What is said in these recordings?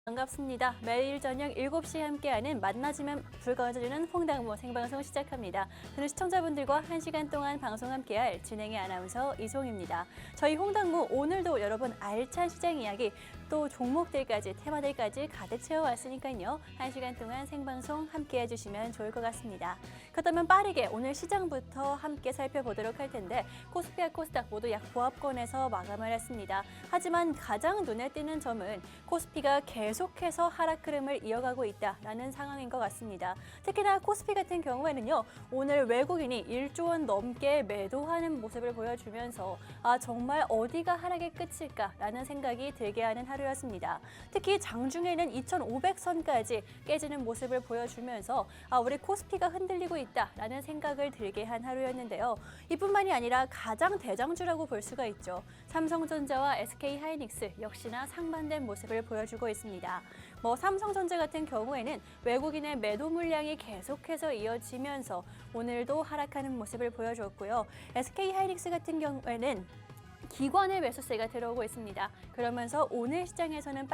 반갑습니다. 매일 저녁 7시에 함께하는 만나지면 불거지는 홍당무 생방송 시작합니다. 저는 시청자분들과 1시간 동안 방송 함께할 진행의 아나운서 이송입니다. 저희 홍당무 오늘도 여러분 알찬 시장 이야기 또 종목들까지 테마들까지 가득 채워왔으니까요. 1시간 동안 생방송 함께해 주시면 좋을 것 같습니다. 그렇다면 빠르게 오늘 시장부터 함께 살펴보도록 할 텐데 코스피와 코스닥 모두 약 보합권에서 마감을 했습니다. 하지만 가장 눈에 띄는 점은 코스피가 계속해서 하락 흐름을 이어가고 있다라는 상황인 것 같습니다. 특히나 코스피 같은 경우에는요. 오늘 외국인이 1조 원 넘게 매도하는 모습을 보여주면서 정말 어디가 하락의 끝일까라는 생각이 들게 하는 하루였습니다. 특히 장중에는 2,500선까지 깨지는 모습을 보여주면서 우리 코스피가 흔들리고 있다라는 생각을 들게 한 하루였는데요. 이뿐만이 아니라 가장 대장주라고 볼 수가 있죠. 삼성전자와 SK하이닉스 역시나 상반된 모습을 보여주고 있습니다. 삼성전자 같은 경우에는 외국인의 매도 물량이 계속해서 이어지면서 오늘도 하락하는 모습을 보여줬고요. SK하이닉스 같은 경우에는 기관의 매수세가 들어오고 있습니다. 그러면서 오늘 시장에서는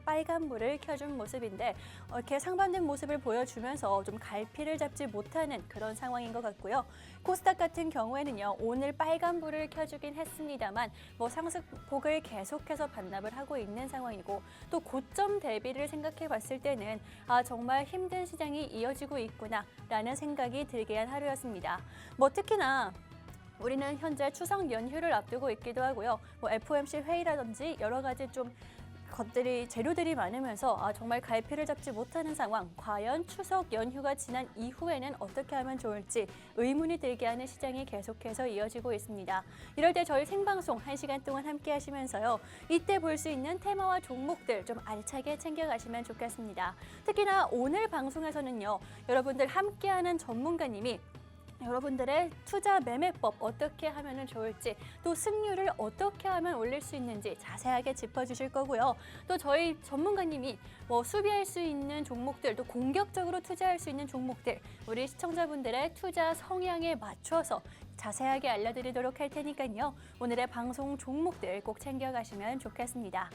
빨간불을 켜준 모습인데 이렇게 상반된 모습을 보여주면서 좀 갈피를 잡지 못하는 그런 상황인 것 같고요. 코스닥 같은 경우에는요. 오늘 빨간불을 켜주긴 했습니다만 상승폭을 계속해서 반납을 하고 있는 상황이고 또 고점 대비를 생각해 봤을 때는 정말 힘든 시장이 이어지고 있구나라는 생각이 들게 한 하루였습니다. 특히나 우리는 현재 추석 연휴를 앞두고 있기도 하고요. FOMC 회의라든지 여러 가지 좀 재료들이 많으면서 정말 갈피를 잡지 못하는 상황. 과연 추석 연휴가 지난 이후에는 어떻게 하면 좋을지 의문이 들게 하는 시장이 계속해서 이어지고 있습니다. 이럴 때 저희 생방송 1시간 동안 함께 하시면서요. 이때 볼 수 있는 테마와 종목들 좀 알차게 챙겨가시면 좋겠습니다. 특히나 오늘 방송에서는요. 여러분들 함께하는 전문가님이 여러분들의 투자 매매법 어떻게 하면 좋을지 또 승률을 어떻게 하면 올릴 수 있는지 자세하게 짚어주실 거고요. 또 저희 전문가님이 수비할 수 있는 종목들 또 공격적으로 투자할 수 있는 종목들 우리 시청자분들의 투자 성향에 맞춰서 자세하게 알려드리도록 할 테니까요. 오늘의 방송 종목들 꼭 챙겨가시면 좋겠습니다.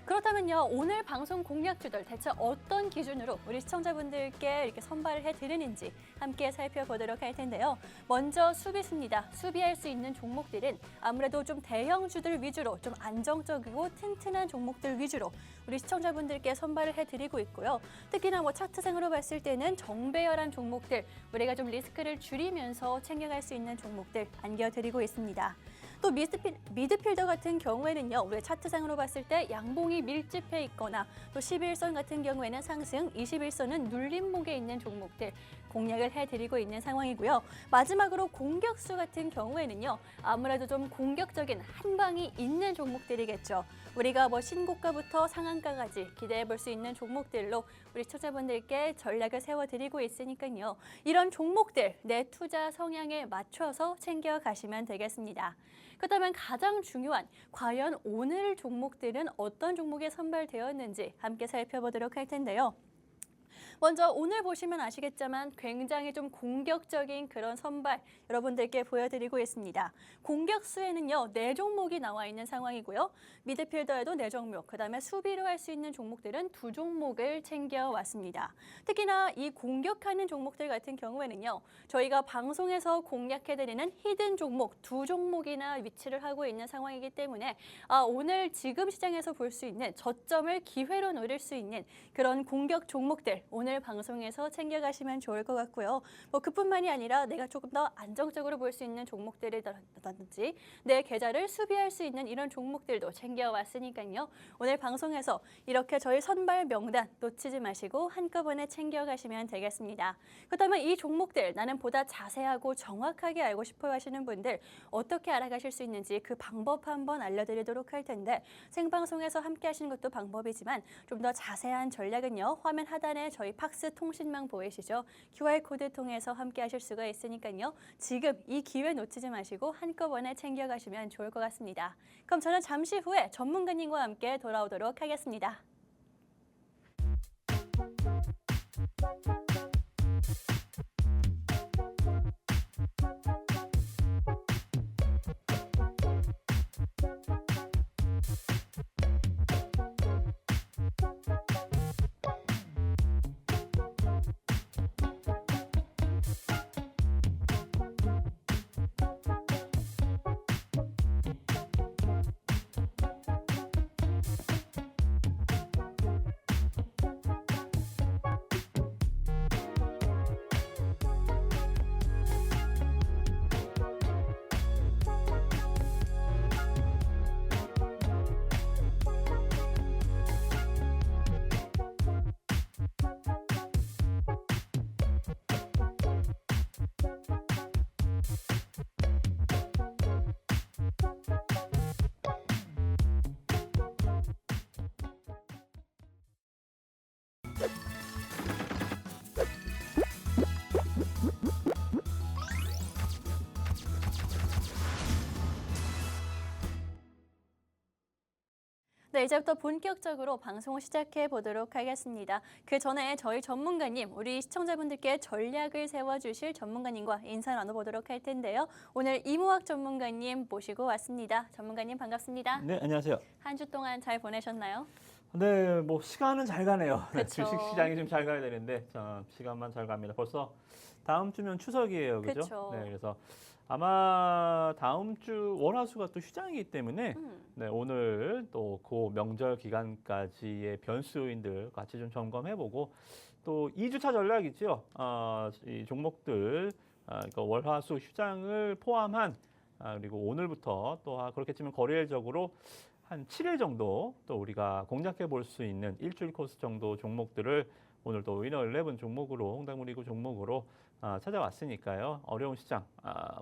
그렇다면요, 오늘 방송 공략주들 대체 어떤 기준으로 우리 시청자분들께 이렇게 선발을 해드리는지 함께 살펴보도록 할 텐데요. 먼저 수비수입니다. 수비할 수 있는 종목들은 아무래도 좀 대형주들 위주로 좀 안정적이고 튼튼한 종목들 위주로 우리 시청자분들께 선발을 해드리고 있고요. 특히나 차트상으로 봤을 때는 정배열한 종목들, 우리가 좀 리스크를 줄이면서 챙겨갈 수 있는 종목들 안겨드리고 있습니다. 또 미드필더 같은 경우에는요. 우리 차트상으로 봤을 때 양봉이 밀집해 있거나 또 11선 같은 경우에는 상승, 21선은 눌림목에 있는 종목들 공략을 해드리고 있는 상황이고요. 마지막으로 공격수 같은 경우에는요. 아무래도 좀 공격적인 한방이 있는 종목들이겠죠. 우리가 신고가부터 상한가까지 기대해 볼 수 있는 종목들로 우리 시청자분들께 전략을 세워드리고 있으니까요. 이런 종목들 내 투자 성향에 맞춰서 챙겨가시면 되겠습니다. 그렇다면 가장 중요한 과연 오늘 종목들은 어떤 종목에 선발되었는지 함께 살펴보도록 할 텐데요. 먼저 오늘 보시면 아시겠지만 굉장히 좀 공격적인 그런 선발 여러분들께 보여드리고 있습니다. 공격수에는요. 4종목이 나와 있는 상황이고요. 미드필더에도 4종목, 그다음에 수비로 할 수 있는 종목들은 2종목을 챙겨왔습니다. 특히나 이 공격하는 종목들 같은 경우에는요. 저희가 방송에서 공략해드리는 히든 종목 2종목이나 위치를 하고 있는 상황이기 때문에 오늘 지금 시장에서 볼 수 있는 저점을 기회로 노릴 수 있는 그런 공격 종목들 오늘 방송에서 챙겨가시면 좋을 것 같고요. 그뿐만이 아니라 내가 조금 더 안정적으로 볼 수 있는 종목들이라든지 내 계좌를 수비할 수 있는 이런 종목들도 챙겨왔으니까요. 오늘 방송에서 이렇게 저희 선발 명단 놓치지 마시고 한꺼번에 챙겨가시면 되겠습니다. 그렇다면 이 종목들 나는 보다 자세하고 정확하게 알고 싶어 하시는 분들 어떻게 알아가실 수 있는지 그 방법 한번 알려드리도록 할 텐데 생방송에서 함께 하시는 것도 방법이지만 좀 더 자세한 전략은요. 화면 하단에 저희 팍스 통신망 보이시죠? QR코드 통해서 함께 하실 수가 있으니까요. 지금 이 기회 놓치지 마시고 한꺼번에 챙겨가시면 좋을 것 같습니다. 그럼 저는 잠시 후에 전문가님과 함께 돌아오도록 하겠습니다. 네, 이제부터 본격적으로 방송을 시작해 보도록 하겠습니다. 그 전에 저희 전문가님, 우리 시청자분들께 전략을 세워주실 전문가님과 인사 나눠보도록 할 텐데요. 오늘 이무학 전문가님 모시고 왔습니다. 전문가님 반갑습니다. 네, 안녕하세요. 한 주 동안 잘 보내셨나요? 네, 뭐 시간은 잘 가네요. 네, 그쵸. 주식 시장이 좀 잘 가야 되는데 참 시간만 잘 갑니다. 벌써 다음 주면 추석이에요, 그죠? 그쵸. 네, 그래서 아마 다음 주 월화수가 또 휴장이기 때문에 네, 오늘 또 그 명절 기간까지의 변수 요인들 같이 좀 점검해보고 또 2주차 전략이죠. 이 종목들 그러니까 월화수 휴장을 포함한 그리고 오늘부터 또 그렇게 치면 거래일적으로 한 7일 정도 또 우리가 공략해 볼 수 있는 일주일 코스 정도 종목들을 오늘 또 위너 11 종목으로 홍당무리고 종목으로 찾아왔으니까요. 어려운 시장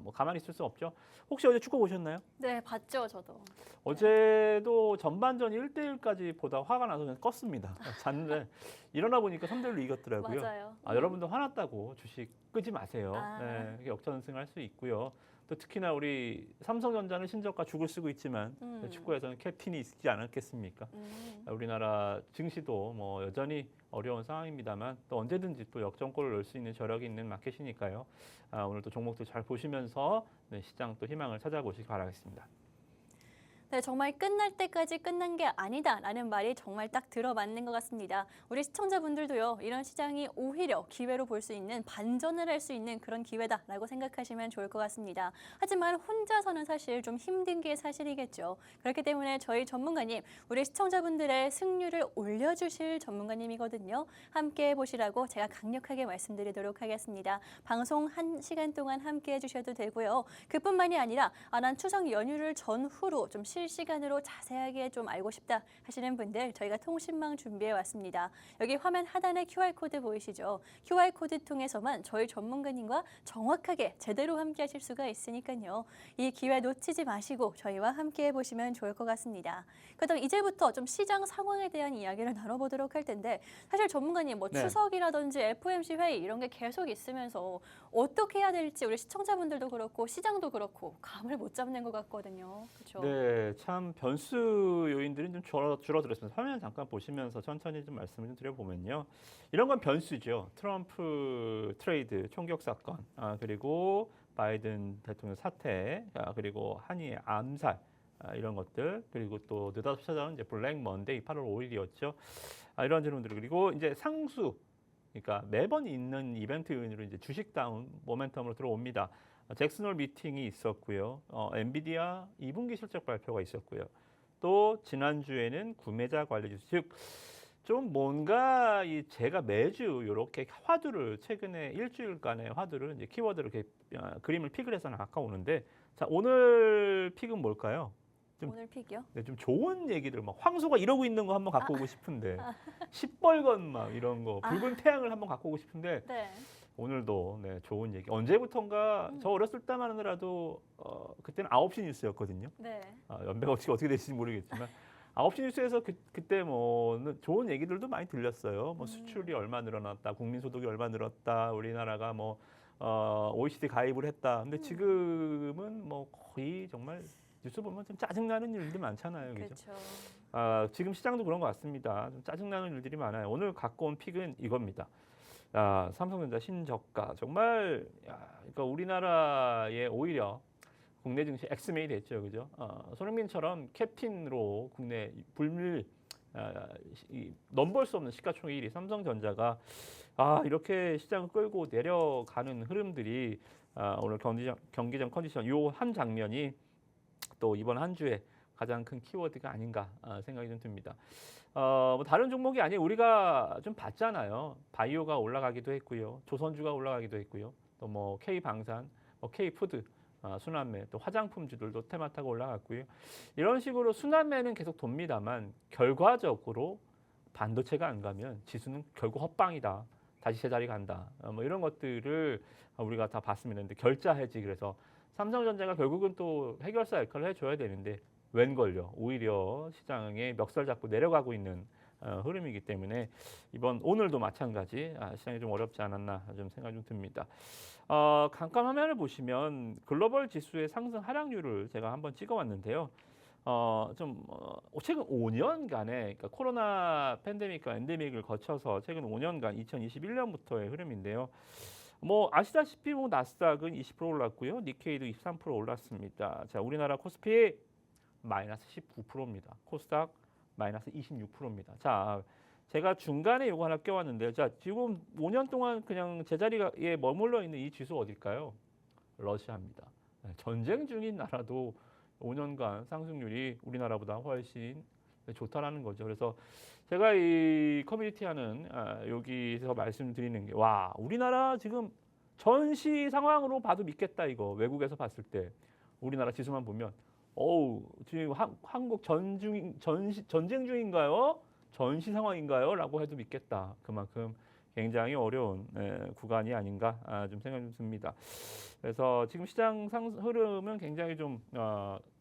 뭐 가만히 있을 수 없죠. 혹시 어제 축구 보셨나요? 네, 봤죠, 저도. 어제도 전반전 1대1까지 보다 화가 나서 그냥 껐습니다. 잤는데 일어나 보니까 3대1로 이겼더라고요. 맞아요. 여러분도 화났다고 주식 끄지 마세요. 아. 네, 역전승할 수 있고요. 또 특히나 우리 삼성전자는 신저가 죽을 쓰고 있지만 축구에서는 캡틴이 있지 않았겠습니까? 우리나라 증시도 뭐 여전히 어려운 상황입니다만 또 언제든지 또 역전골을 넣을 수 있는 저력이 있는 마켓이니까요. 오늘도 종목들 잘 보시면서 네, 시장 또 희망을 찾아보시기 바라겠습니다. 네, 정말 끝날 때까지 끝난 게 아니다라는 말이 정말 딱 들어맞는 것 같습니다. 우리 시청자분들도요, 이런 시장이 오히려 기회로 볼 수 있는 반전을 할 수 있는 그런 기회다라고 생각하시면 좋을 것 같습니다. 하지만 혼자서는 사실 좀 힘든 게 사실이겠죠. 그렇기 때문에 저희 전문가님, 우리 시청자분들의 승률을 올려주실 전문가님이거든요. 함께 보시라고 제가 강력하게 말씀드리도록 하겠습니다. 방송 1시간 동안 함께 해주셔도 되고요. 그뿐만이 아니라 난 추석 연휴를 전후로 좀 실시간으로 자세하게 좀 알고 싶다 하시는 분들 저희가 통신망 준비해 왔습니다. 여기 화면 하단에 QR코드 보이시죠? QR코드 통해서만 저희 전문가님과 정확하게 제대로 함께 하실 수가 있으니까요. 이 기회 놓치지 마시고 저희와 함께 해보시면 좋을 것 같습니다. 그렇다면 이제부터 좀 시장 상황에 대한 이야기를 나눠보도록 할 텐데 사실 전문가님 뭐 네. 추석이라든지 FOMC 회의 이런 게 계속 있으면서 어떻게 해야 될지 우리 시청자분들도 그렇고 시장도 그렇고 감을 못 잡는 것 같거든요. 그렇죠? 네, 참 변수 요인들이 좀 줄어들었습니다. 화면 잠깐 보시면서 천천히 좀 말씀을 좀 드려보면요. 이런 건 변수죠. 트럼프 트레이드 총격 사건, 그리고 바이든 대통령 사퇴, 그리고 한일 암살, 이런 것들, 그리고 또 느닷없이 찾아오는 이제 블랙 먼데이 8월 5일이었죠. 이런 질문들 그리고 이제 상수, 그러니까 매번 있는 이벤트 요인으로 이제 주식 다운 모멘텀으로 들어옵니다. 잭슨홀 미팅이 있었고요. 엔비디아 2분기 실적 발표가 있었고요. 또 지난주에는 구매자 관리 지수, 즉 좀 뭔가 제가 매주 이렇게 화두를 최근에 일주일간의 화두를 이제 키워드를 이렇게 그림을 픽을 해서 나가오는데 자 오늘 픽은 뭘까요? 좀, 오늘 픽이요? 네, 좀 좋은 얘기들 막 황소가 이러고 있는 거 한번 갖고 오고 싶은데 시뻘건 막 이런 거 붉은 태양을 한번 갖고 오고 싶은데 네. 오늘도 네, 좋은 얘기. 언제부턴가 저 어렸을 때만 하더라도 그때는 9시 뉴스였거든요. 네. 연배가 어떻게 되실지 모르겠지만 9시 뉴스에서 그때 뭐 좋은 얘기들도 많이 들렸어요. 뭐 수출이 얼마 늘어났다, 국민소득이 얼마 늘었다, 우리나라가 뭐 OECD 가입을 했다. 근데 지금은 뭐 거의 정말 뉴스 보면 좀 짜증나는 일들이 많잖아요. 그죠? 그렇죠. 지금 시장도 그런 것 같습니다. 좀 짜증나는 일들이 많아요. 오늘 갖고 온 픽은 이겁니다. 삼성전자 신저가 정말 그러니까 우리나라에 오히려 국내 증시 엑스맨이 됐죠, 그죠? 손흥민처럼 캡틴으로 국내 불밀 넘볼 수 없는 시가총액 1위 삼성전자가 이렇게 시장을 끌고 내려가는 흐름들이 오늘 경기장 컨디션 요 한 장면이 또 이번 한 주에 가장 큰 키워드가 아닌가 생각이 좀 듭니다. 뭐 다른 종목이 아니에요. 우리가 좀 봤잖아요. 바이오가 올라가기도 했고요. 조선주가 올라가기도 했고요. 또 뭐 K방산, 뭐 K푸드, 순환매, 또 화장품주들도 테마 타고 올라갔고요. 이런 식으로 순환매는 계속 돕니다만 결과적으로 반도체가 안 가면 지수는 결국 헛방이다. 다시 제자리 간다. 뭐 이런 것들을 우리가 다 봤습니다. 근데 결자 해지 그래서 삼성전자가 결국은 또 해결사 역할을 해줘야 되는데 웬걸요. 오히려 시장에 멱살 잡고 내려가고 있는 흐름이기 때문에 오늘도 마찬가지 시장이 좀 어렵지 않았나 좀 생각이 좀 듭니다. 간감 화면을 보시면 글로벌 지수의 상승 하락률을 제가 한번 찍어왔는데요. 최근 5년간의 그러니까 코로나 팬데믹과 엔데믹을 거쳐서 최근 5년간 2021년부터의 흐름인데요. 아시다시피 나스닥은 20% 올랐고요. 니케이도 23% 올랐습니다. 자, 우리나라 코스피 마이너스 19%입니다. 코스닥 마이너스 26%입니다. 자, 제가 중간에 이거 하나 껴왔는데요. 자, 지금 5년 동안 그냥 제자리에 머물러 있는 이 지수 어딜까요? 러시아입니다. 전쟁 중인 나라도 5년간 상승률이 우리나라보다 훨씬 좋다라는 거죠. 그래서 제가 이 커뮤니티 하는 여기서 말씀드리는 게 우리나라 지금 전시 상황으로 봐도 믿겠다 이거. 외국에서 봤을 때 우리나라 지수만 보면 지금 한국 전쟁 중인가요? 전시 상황인가요? 라고 해도 믿겠다. 그만큼 굉장히 어려운 구간이 아닌가 좀 생각이 듭니다. 그래서 지금 시장 흐름은 굉장히 좀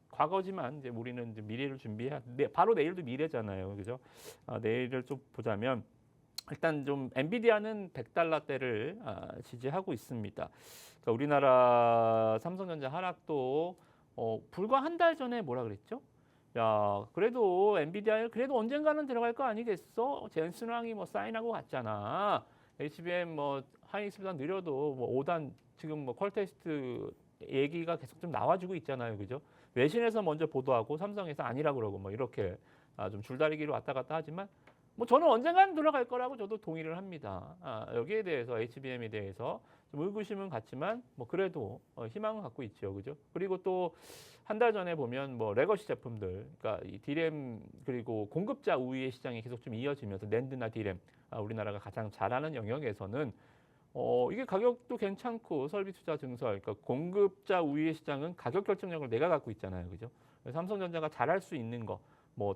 과거지만 이제 우리는 이제 미래를 준비해야 바로 내일도 미래잖아요. 그죠? 내일을 좀 보자면 일단 좀 엔비디아는 $100대를 지지하고 있습니다. 그러니까 우리나라 삼성전자 하락도 불과 한 달 전에 뭐라 그랬죠? 야, 그래도 엔비디아 그래도 언젠가는 들어갈 거 아니겠어? 젠슨 왕이 사인하고 갔잖아. HBM 하이닉스보다 느려도 5단 지금 퀄테스트 얘기가 계속 좀 나와주고 있잖아요. 그죠? 외신에서 먼저 보도하고 삼성에서 아니라 그러고 이렇게 좀 줄다리기로 왔다 갔다 하지만 저는 언젠가는 들어갈 거라고 저도 동의를 합니다. 여기에 대해서 HBM에 대해서 좀 의구심은 같지만 그래도 희망은 갖고 있죠. 그죠? 그리고 또 한 달 전에 보면 레거시 제품들, 그러니까 이 디램 그리고 공급자 우위의 시장이 계속 좀 이어지면서 낸드나 디램 우리나라가 가장 잘하는 영역에서는 이게 가격도 괜찮고 설비 투자 증설, 그러니까 공급자 우위의 시장은 가격 결정력을 내가 갖고 있잖아요. 그죠? 그래서 삼성전자가 잘할 수 있는 거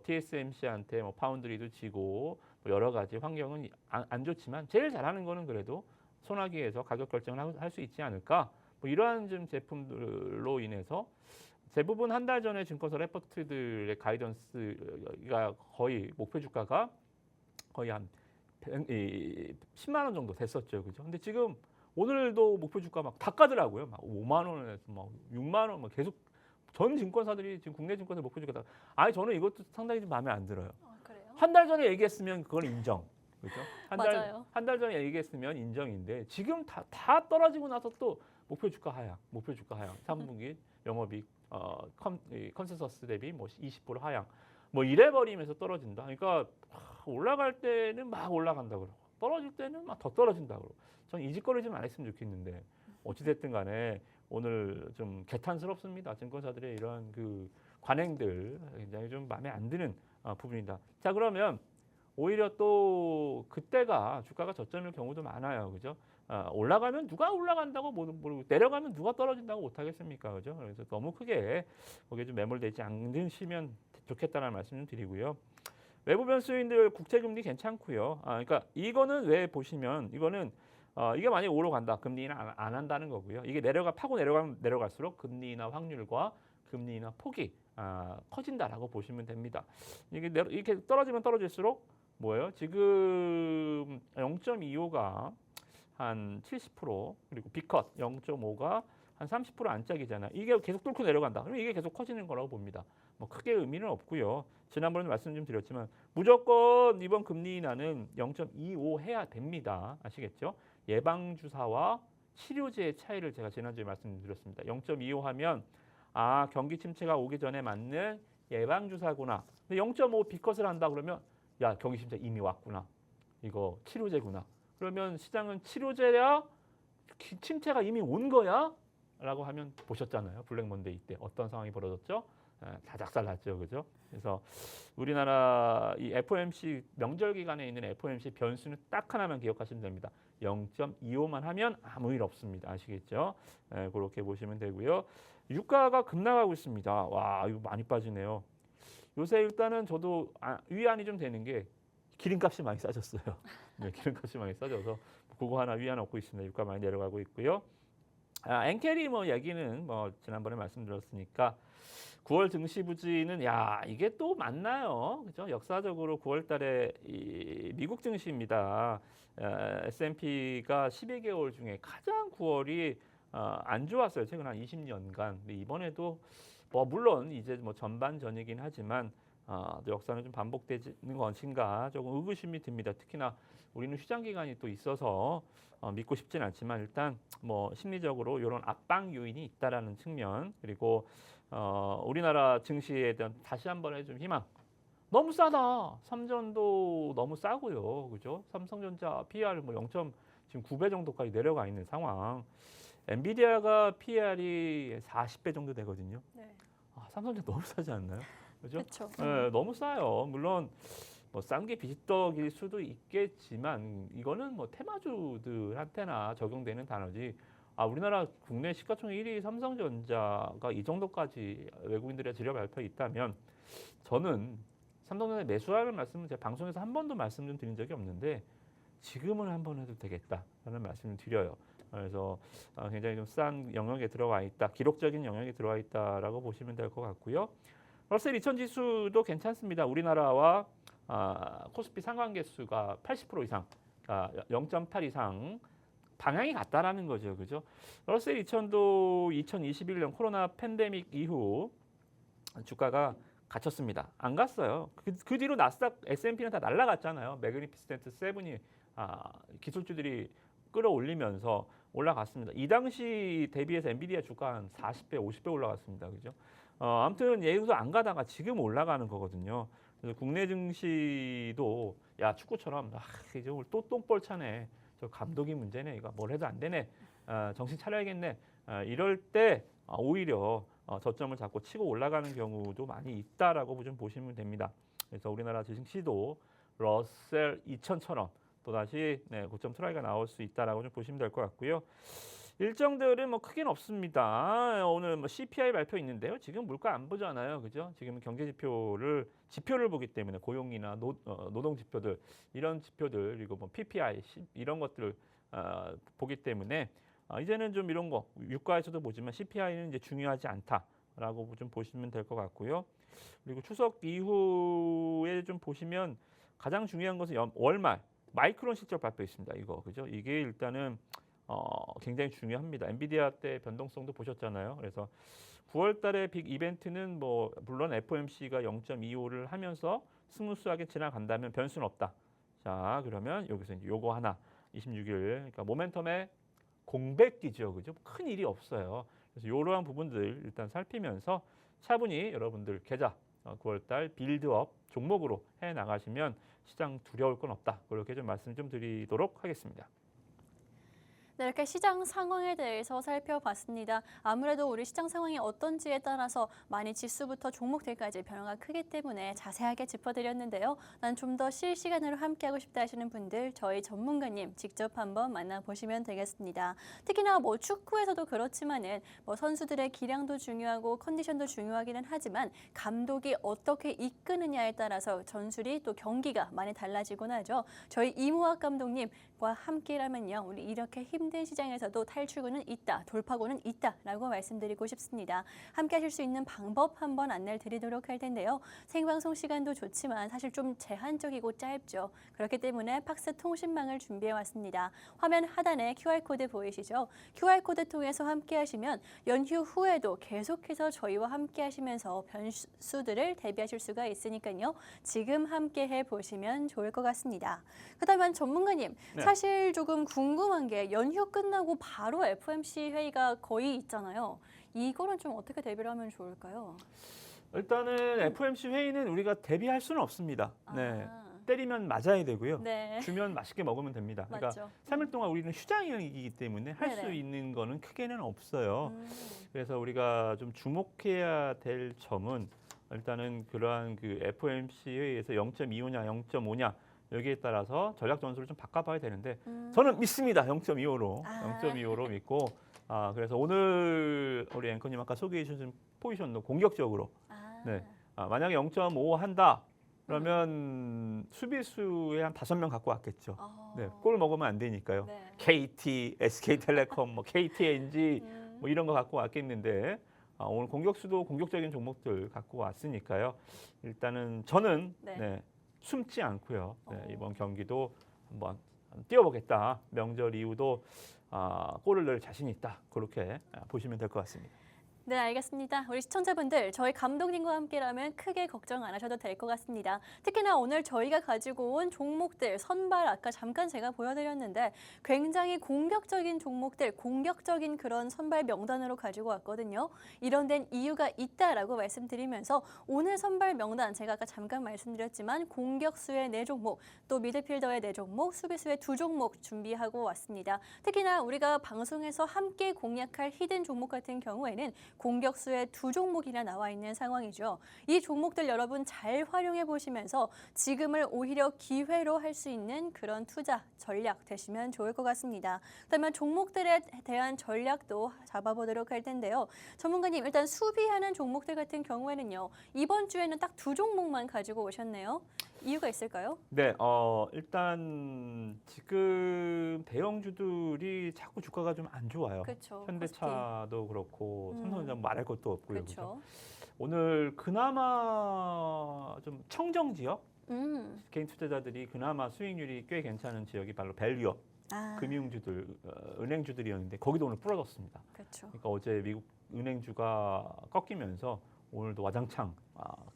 TSMC한테 파운드리도 지고 여러 가지 환경은 안 좋지만 제일 잘하는 거는 그래도 소나기에서 가격 결정을 할 수 있지 않을까? 이러한 좀 제품들로 인해서 대부분 한 달 전에 증권사 레포트들의 가이던스가 거의 목표 주가가 거의 한 10만 원 정도 됐었죠. 그죠? 근데 지금 오늘도 목표 주가 다 까더라고요. 5만 원에서 6만 원 계속 전 증권사들이 지금 국내 증권사 목표 주가 저는 이것도 상당히 좀 마음에 안 들어요. 그래요? 한 달 전에 얘기했으면 그건 인정. 그렇죠? 맞아요. 한 달 전에 얘기했으면 인정인데 지금 다 떨어지고 나서 또 목표 주가 하향. 3분기 영업이익 컨센서스 대비 20% 하향. 이래 버리면서 떨어진다. 그러니까 올라갈 때는 막 올라간다 그러고 떨어질 때는 막 더 떨어진다 그러고. 전 이 짓거리 좀 안 했으면 좋겠는데 어찌 됐든 간에 오늘 좀 개탄스럽습니다. 증권사들의 이런 그 관행들 굉장히 좀 마음에 안 드는 부분이다. 자, 그러면 오히려 또 그때가 주가가 저점일 경우도 많아요. 그죠? 올라가면 누가 올라간다고 모르고 내려가면 누가 떨어진다고 못하겠습니까? 그죠? 그래서 너무 크게 거기에 좀 매몰되지 않으시면 좋겠다는 말씀 좀 드리고요. 외부 변수인들 국채금리 괜찮고요. 그러니까 이거는 왜 보시면 이거는 이게 만약에 오러 간다. 금리는 안 한다는 거고요. 이게 파고 내려갈수록 금리나 확률과 금리나 폭이 커진다라고 보시면 됩니다. 이게 이렇게 떨어지면 떨어질수록 뭐예요? 지금 0.25가 한 70% 그리고 B컷 0.5가 한 30% 안짝이잖아요. 이게 계속 뚫고 내려간다. 그러면 이게 계속 커지는 거라고 봅니다. 크게 의미는 없고요. 지난번에 말씀 좀 드렸지만 무조건 이번 금리 인하는 0.25 해야 됩니다. 아시겠죠? 예방주사와 치료제의 차이를 제가 지난주에 말씀드렸습니다. 0.25 하면 경기 침체가 오기 전에 맞는 예방주사구나. 근데 0.5 B컷을 한다 그러면 경기 침체 이미 왔구나. 이거 치료제구나. 그러면 시장은 치료제야? 침체가 이미 온 거야? 라고 하면 보셨잖아요. 블랙 먼데이 때 어떤 상황이 벌어졌죠? 다 작살났죠. 그죠? 그래서 우리나라 이 FOMC 명절 기간에 있는 FOMC 변수는 딱 하나만 기억하시면 됩니다. 0.25만 하면 아무 일 없습니다. 아시겠죠? 그렇게 보시면 되고요. 유가가 급락하고 있습니다. 와, 이거 많이 빠지네요. 요새 일단은 저도 위안이 좀 되는 게 기름값이 많이 싸졌어요. 네, 기름값이 많이 싸져서 그거 하나 위안 얻고 있습니다. 유가 많이 내려가고 있고요. 엔캐리 뭐 얘기는 뭐 지난번에 말씀드렸으니까 9월 증시 부진은 야 이게 또 맞나요? 그죠? 역사적으로 9월달에 이 미국 증시입니다. S&P가 12개월 중에 가장 9월이 안 좋았어요. 최근 한 20년간. 근데 이번에도 뭐 물론 이제 뭐 전반전이긴 하지만 또 역사는 좀 반복되는 것인가 조금 의구심이 듭니다. 특히나 우리는 휴장 기간이 또 있어서 믿고 싶진 않지만 일단 뭐 심리적으로 이런 압박 요인이 있다라는 측면 그리고 우리나라 증시에 대한 다시 한번의 좀 희망. 너무 싸다. 삼전도 너무 싸고요. 그죠? 삼성전자 PER 뭐 0. 지금 9배 정도까지 내려가 있는 상황. 엔비디아가 PER이 40배 정도 되거든요. 네. 삼성전자 너무 싸지 않나요? 그죠? 그렇죠. 네, 너무 싸요. 물론 뭐 싼 게 비지떡일 수도 있겠지만 이거는 뭐 테마주들한테나 적용되는 단어지. 우리나라 국내 시가총액 1위 삼성전자가 이 정도까지 외국인들의 지려 발표가 있다면 저는 삼성전자 매수하는 말씀은 제가 방송에서 한 번도 말씀 좀 드린 적이 없는데 지금은 한 번 해도 되겠다라는 말씀을 드려요. 그래서 굉장히 좀 싼 영역에 들어와 있다, 기록적인 영역에 들어와 있다라고 보시면 될 것 같고요. 러셀 2000 지수도 괜찮습니다. 우리나라와 코스피 상관계수가 80% 이상, 0.8 이상 방향이 같다라는 거죠, 그죠? 러셀 2000도 2021년 코로나 팬데믹 이후 주가가 갇혔습니다. 안 갔어요. 그 뒤로 나스닥, S&P는 다 날아갔잖아요. 매그니피센트 7이 기술주들이 끌어올리면서 올라갔습니다. 이 당시 대비해서 엔비디아 주가 한 40배, 50배 올라갔습니다. 그죠? 아무튼 예우도 안 가다가 지금 올라가는 거거든요. 그래서 국내 증시도 야 축구처럼 이제 오늘 또 똥볼 차네. 저 감독이 문제네. 이거 뭘 해도 안 되네. 정신 차려야겠네. 이럴 때 오히려 저점을 잡고 치고 올라가는 경우도 많이 있다라고 좀 보시면 됩니다. 그래서 우리나라 증시도 러셀 2000처럼 또다시 고점 트라이가 나올 수 있다라고 좀 보시면 될 것 같고요. 일정들은 뭐 크게는 없습니다. 오늘 뭐 CPI 발표 있는데요. 지금 물가 안 보잖아요, 그죠? 지금 경제 지표를 보기 때문에 고용이나 노동 지표들 이런 지표들 그리고 뭐 PPI 이런 것들을 보기 때문에 이제는 좀 이런 거 유가에서도 보지만 CPI는 이제 중요하지 않다라고 좀 보시면 될 것 같고요. 그리고 추석 이후에 좀 보시면 가장 중요한 것은 월말 마이크론 실적 발표 있습니다. 이거 그죠? 이게 일단은 굉장히 중요합니다. 엔비디아 때 변동성도 보셨잖아요. 그래서 9월달에 빅 이벤트는 뭐 물론 FOMC가 0.25를 하면서 스무스하게 지나간다면 변수는 없다. 자 그러면 여기서 이제 요거 하나 26일 그러니까 모멘텀의 공백기죠, 그죠? 큰 일이 없어요. 그래서 이러한 부분들 일단 살피면서 차분히 여러분들 계좌 9월달 빌드업 종목으로 해 나가시면 시장 두려울 건 없다. 그렇게 좀 말씀 좀 드리도록 하겠습니다. 네, 이렇게 시장 상황에 대해서 살펴봤습니다. 아무래도 우리 시장 상황이 어떤지에 따라서 많이 지수부터 종목들까지 변화가 크기 때문에 자세하게 짚어드렸는데요. 난 좀 더 실시간으로 함께하고 싶다 하시는 분들 저희 전문가님 직접 한번 만나보시면 되겠습니다. 특히나 뭐 축구에서도 그렇지만은 뭐 선수들의 기량도 중요하고 컨디션도 중요하기는 하지만 감독이 어떻게 이끄느냐에 따라서 전술이 또 경기가 많이 달라지곤 하죠. 저희 이무학 감독님과 함께라면요. 우리 이렇게 힘든 시장에서도 탈출구는 있다, 돌파구는 있다라고 말씀드리고 싶습니다. 함께 하실 수 있는 방법 한번 안내를 드리도록 할 텐데요. 생방송 시간도 좋지만 사실 좀 제한적이고 짧죠. 그렇기 때문에 팍스 통신망을 준비해 왔습니다. 화면 하단에 QR코드 보이시죠? QR코드 통해서 함께 하시면 연휴 후에도 계속해서 저희와 함께 하시면서 변수들을 대비하실 수가 있으니까요. 지금 함께 해보시면 좋을 것 같습니다. 그다음에 전문가님, 네. 사실 조금 궁금한 게 연휴 끝나고 바로 FOMC 회의가 거의 있잖아요. 이거는 좀 어떻게 대비를 하면 좋을까요? 일단은 FOMC 회의는 우리가 대비할 수는 없습니다. 네. 때리면 맞아야 되고요. 네. 주면 맛있게 먹으면 됩니다. 그러니까 맞죠. 3일 동안 우리는 휴장이기 때문에 할 수 네네. 있는 거는 크게는 없어요. 그래서 우리가 좀 주목해야 될 점은 일단은 그러한 그 FOMC 회의에서 0.25냐 0.5냐 여기에 따라서 전략 전술을 좀 바꿔봐야 되는데 저는 믿습니다. 0.25로 0.25로 믿고 그래서 오늘 우리 앵커님 아까 소개해 주신 포지션도 공격적으로 네. 만약에 0.5 한다 그러면 수비수에 한 5명 갖고 왔겠죠. 아. 네, 골 먹으면 안 되니까요. 네. KT, SK텔레콤, 뭐 KTNG 음. 뭐 이런 거 갖고 왔겠는데 오늘 공격수도 공격적인 종목들 갖고 왔으니까요. 일단은 저는 네. 네, 숨지 않고요. 네, 어. 이번 경기도 한번 뛰어보겠다. 명절 이후도 골을 넣을 자신 있다. 그렇게 보시면 될 것 같습니다. 네, 알겠습니다. 우리 시청자분들, 저희 감독님과 함께라면 크게 걱정 안 하셔도 될 것 같습니다. 특히나 오늘 저희가 가지고 온 종목들, 선발 아까 잠깐 제가 보여드렸는데 굉장히 공격적인 종목들, 공격적인 그런 선발 명단으로 가지고 왔거든요. 이런 데는 이유가 있다라고 말씀드리면서 오늘 선발 명단, 제가 아까 잠깐 말씀드렸지만 공격수의 4종목, 또 미드필더의 4종목, 수비수의 2종목 준비하고 왔습니다. 특히나 우리가 방송에서 함께 공략할 히든 종목 같은 경우에는 공격수의 2종목이나 나와 있는 상황이죠. 이 종목들 여러분 잘 활용해 보시면서 지금을 오히려 기회로 할 수 있는 그런 투자 전략 되시면 좋을 것 같습니다. 그다음에 종목들에 대한 전략도 잡아보도록 할 텐데요. 전문가님, 일단 수비하는 종목들 같은 경우에는요. 이번 주에는 딱 2종목만 가지고 오셨네요. 이유가 있을까요? 네, 일단 지금 대형주들이 자꾸 주가가 좀 안 좋아요. 그렇죠. 현대차도 그렇고 삼성전자 말할 것도 없고요. 그죠? 그렇죠. 오늘 그나마 좀 청정 지역 개인 투자자들이 그나마 수익률이 꽤 괜찮은 지역이 바로 밸류업 금융주들, 은행주들이었는데 거기도 오늘 부러졌습니다. 그렇죠. 그러니까 어제 미국 은행주가 꺾이면서 오늘도 와장창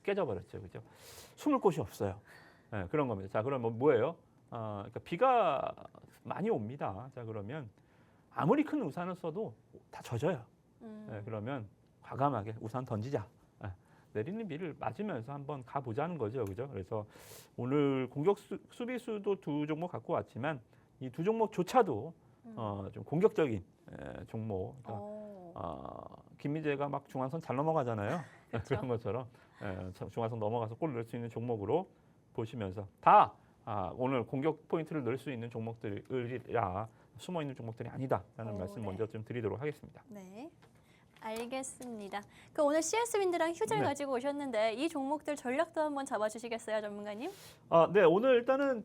깨져버렸죠, 그죠? 숨을 곳이 없어요. 네, 그런 겁니다. 자, 그럼 뭐예요? 그러니까 비가 많이 옵니다. 자, 그러면 아무리 큰 우산을 써도 다 젖어요. 네, 그러면 과감하게 우산 던지자. 네, 내리는 비를 맞으면서 한번 가보자는 거죠, 그죠? 그래서 오늘 공격 수비수도 2종목 갖고 왔지만 이 2종목조차도 좀 공격적인 종목. 그러니까, 김민재가 막 중앙선 잘 넘어가잖아요. 그렇죠. 그런 것처럼 중앙선 넘어가서 골 넣을 수 있는 종목으로 보시면서 다 오늘 공격 포인트를 넣을 수 있는 종목들이라 숨어 있는 종목들이 아니다라는 말씀 네. 먼저 좀 드리도록 하겠습니다. 네. 알겠습니다. 그럼 오늘 CS 윈드랑 휴지를 네. 가지고 오셨는데 이 종목들 전략도 한번 잡아주시겠어요, 전문가님? 네, 오늘 일단은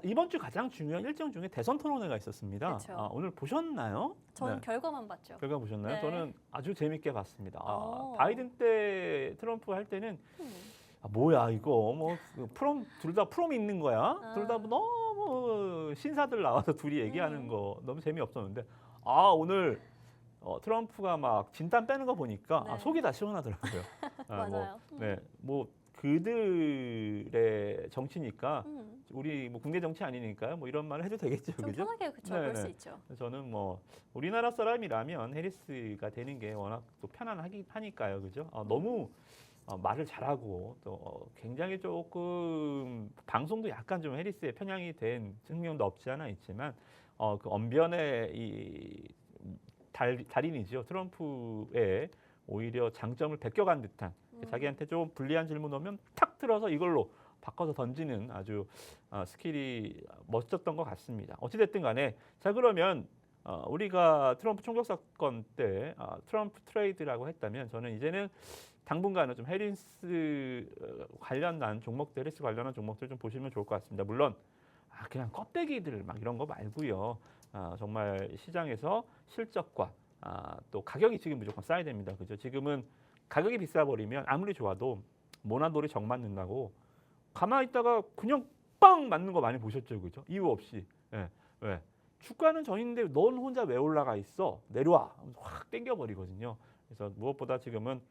이번 주 가장 중요한 일정 중에 대선 토론회가 있었습니다. 그쵸. 오늘 보셨나요? 저는 네. 결과만 봤죠. 결과 보셨나요? 네. 저는 아주 재밌게 봤습니다. 오. 바이든 때 트럼프 할 때는 음. 뭐야 이거 뭐 프롬 둘 다 프롬 있는 거야? 둘 다 아. 너무 신사들 나와서 둘이 얘기하는 거 너무 재미없었는데 오늘 트럼프가 막 진땀 빼는 거 보니까 네. 속이 다 시원하더라고요. 맞아요. 뭐 그들의 정치니까 음. 우리 뭐 국내 정치 아니니까요. 뭐 이런 말을 해도 되겠죠, 좀 그죠? 편하게 그쵸, 그럴 수 네네. 있죠. 저는 뭐 우리나라 사람이라면 해리스가 되는 게 워낙 또 편안하니까요, 그죠? 너무 말을 잘하고 또 굉장히 조금 방송도 약간 좀 해리스의 편향이 된 측면도 없지 않아 있지만 그 언변의 이 달인이죠. 트럼프의 오히려 장점을 베껴간 듯한 자기한테 좀 불리한 질문 오면 탁 틀어서 이걸로 바꿔서 던지는 아주 스킬이 멋졌던 것 같습니다. 어찌됐든 간에 자 그러면 우리가 트럼프 총격 사건 때 트럼프 트레이드라고 했다면 저는 이제는 당분간은 좀 해리스 관련한 종목들, 해리스 관련한 종목들 좀 보시면 좋을 것 같습니다. 물론 그냥 껍데기들 막 이런 거 말고요. 정말 시장에서 실적과 또 가격이 지금 무조건 싸야 됩니다. 그죠? 지금은 가격이 비싸 버리면 아무리 좋아도 모나돌이 정 맞는다고 가만히 있다가 그냥 빵 맞는 거 많이 보셨죠, 그죠? 이유 없이. 예, 왜? 주가는 저인데 넌 혼자 왜 올라가 있어? 내려와. 확 땡겨 버리거든요. 그래서 무엇보다 지금은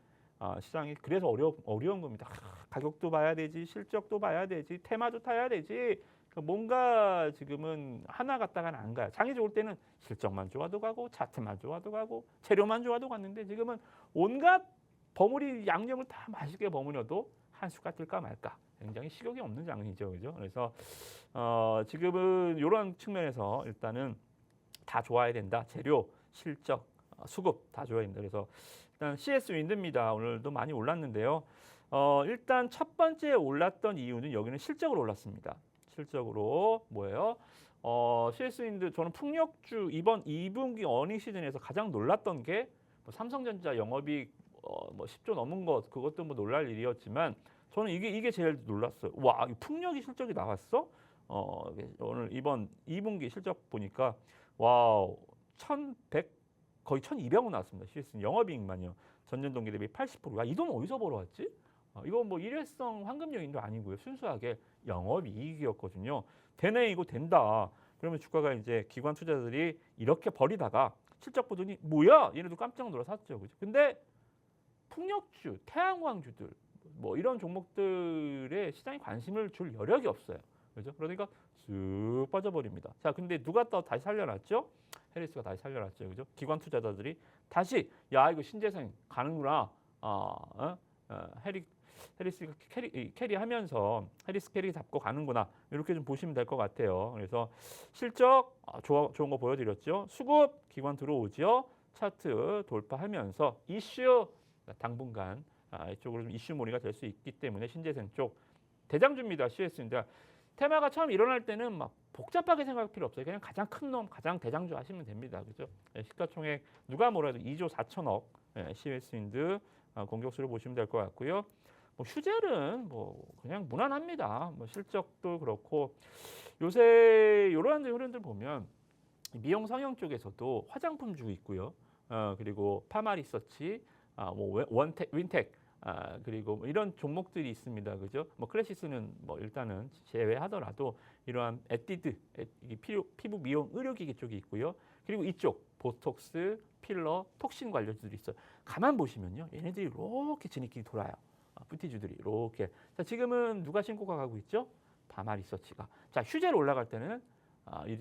시장이 그래서 어려운 겁니다. 가격도 봐야 되지, 실적도 봐야 되지, 테마도 타야 되지. 뭔가 지금은 하나 갔다가는 안 가요. 장이 좋을 때는 실적만 좋아도 가고 차트만 좋아도 가고 재료만 좋아도 갔는데 지금은 온갖 버무리 양념을 다 맛있게 버무려도 한 수가 뜰까 말까. 굉장히 식욕이 없는 장이죠, 그죠? 그래서 지금은 이런 측면에서 일단은 다 좋아야 된다. 재료, 실적, 수급 다 좋아야 된다. 그래서 일단 CS 윈드입니다. 오늘도 많이 올랐는데요. 일단 첫 번째 올랐던 이유는 여기는 실적으로 올랐습니다. 실적으로 뭐예요? CS 윈드 저는 풍력주 이번 2분기 어닝 시즌에서 가장 놀랐던 게 삼성전자 영업이익 뭐 10조 넘은 것 그것도 뭐 놀랄 일이었지만 저는 이게 제일 놀랐어요. 와, 이 풍력이 실적이 나왔어? 오늘 이번 2분기 실적 보니까 와우, 1,100 거의 1,200원 나왔습니다. CS는 영업이익만요. 전년 동기 대비 80%. 야, 이 돈 어디서 벌어왔지? 이건 뭐 일회성 황금 요인도 아니고요. 순수하게 영업이익이었거든요. 되네, 이거 된다. 그러면 주가가 이제 기관 투자자들이 이렇게 버리다가 실적 보더니 뭐야? 얘네도 깜짝 놀라 샀죠. 그죠? 근데 풍력주, 태양광주들 뭐 이런 종목들에 시장이 관심을 줄 여력이 없어요. 그죠? 그러니까 쑥 빠져버립니다. 자, 근데 누가 또 다시 살려놨죠? 해리스가 다시 살려놨죠. 그죠? 기관 투자자들이 다시 야, 이거 신재생 가는구나. 해리스가 캐리하면서 해리스 캐리 잡고 가는구나. 이렇게 좀 보시면 될 것 같아요. 그래서 실적 좋은 거 보여드렸죠. 수급 기관 들어오죠. 차트 돌파하면서 이슈 당분간 이쪽으로 좀 이슈몰이가 될 수 있기 때문에 신재생 쪽 대장주입니다. CS인데 테마가 처음 일어날 때는 막 복잡하게 생각할 필요 없어요. 그냥 가장 큰 놈, 가장 대장주 하시면 됩니다. 그죠? 시가총액 누가 뭐라도 2조 4천억 CS인드 공격수로 보시면 될 것 같고요. 뭐 휴젤은 뭐 그냥 무난합니다. 뭐 실적도 그렇고 요새 이런 흐름들 보면 미용 성형 쪽에서도 화장품주 있고요. 그리고 파마리서치, 뭐 원텍, 윈텍, 그리고 뭐 이런 종목들이 있습니다. 그죠? 뭐 클래시스는 뭐 일단은 제외하더라도 이러한 에뛰드, 피부 미용 의료기기 쪽이 있고요. 그리고 이쪽 보톡스, 필러, 톡신 관련주들이 있어요. 가만 보시면요, 얘네들이 이렇게 지니끼리 돌아요. 뷰티주들이 이렇게. 자, 지금은 누가 신고가 가고 있죠? 파마리서치가. 자, 휴젤 올라갈 때는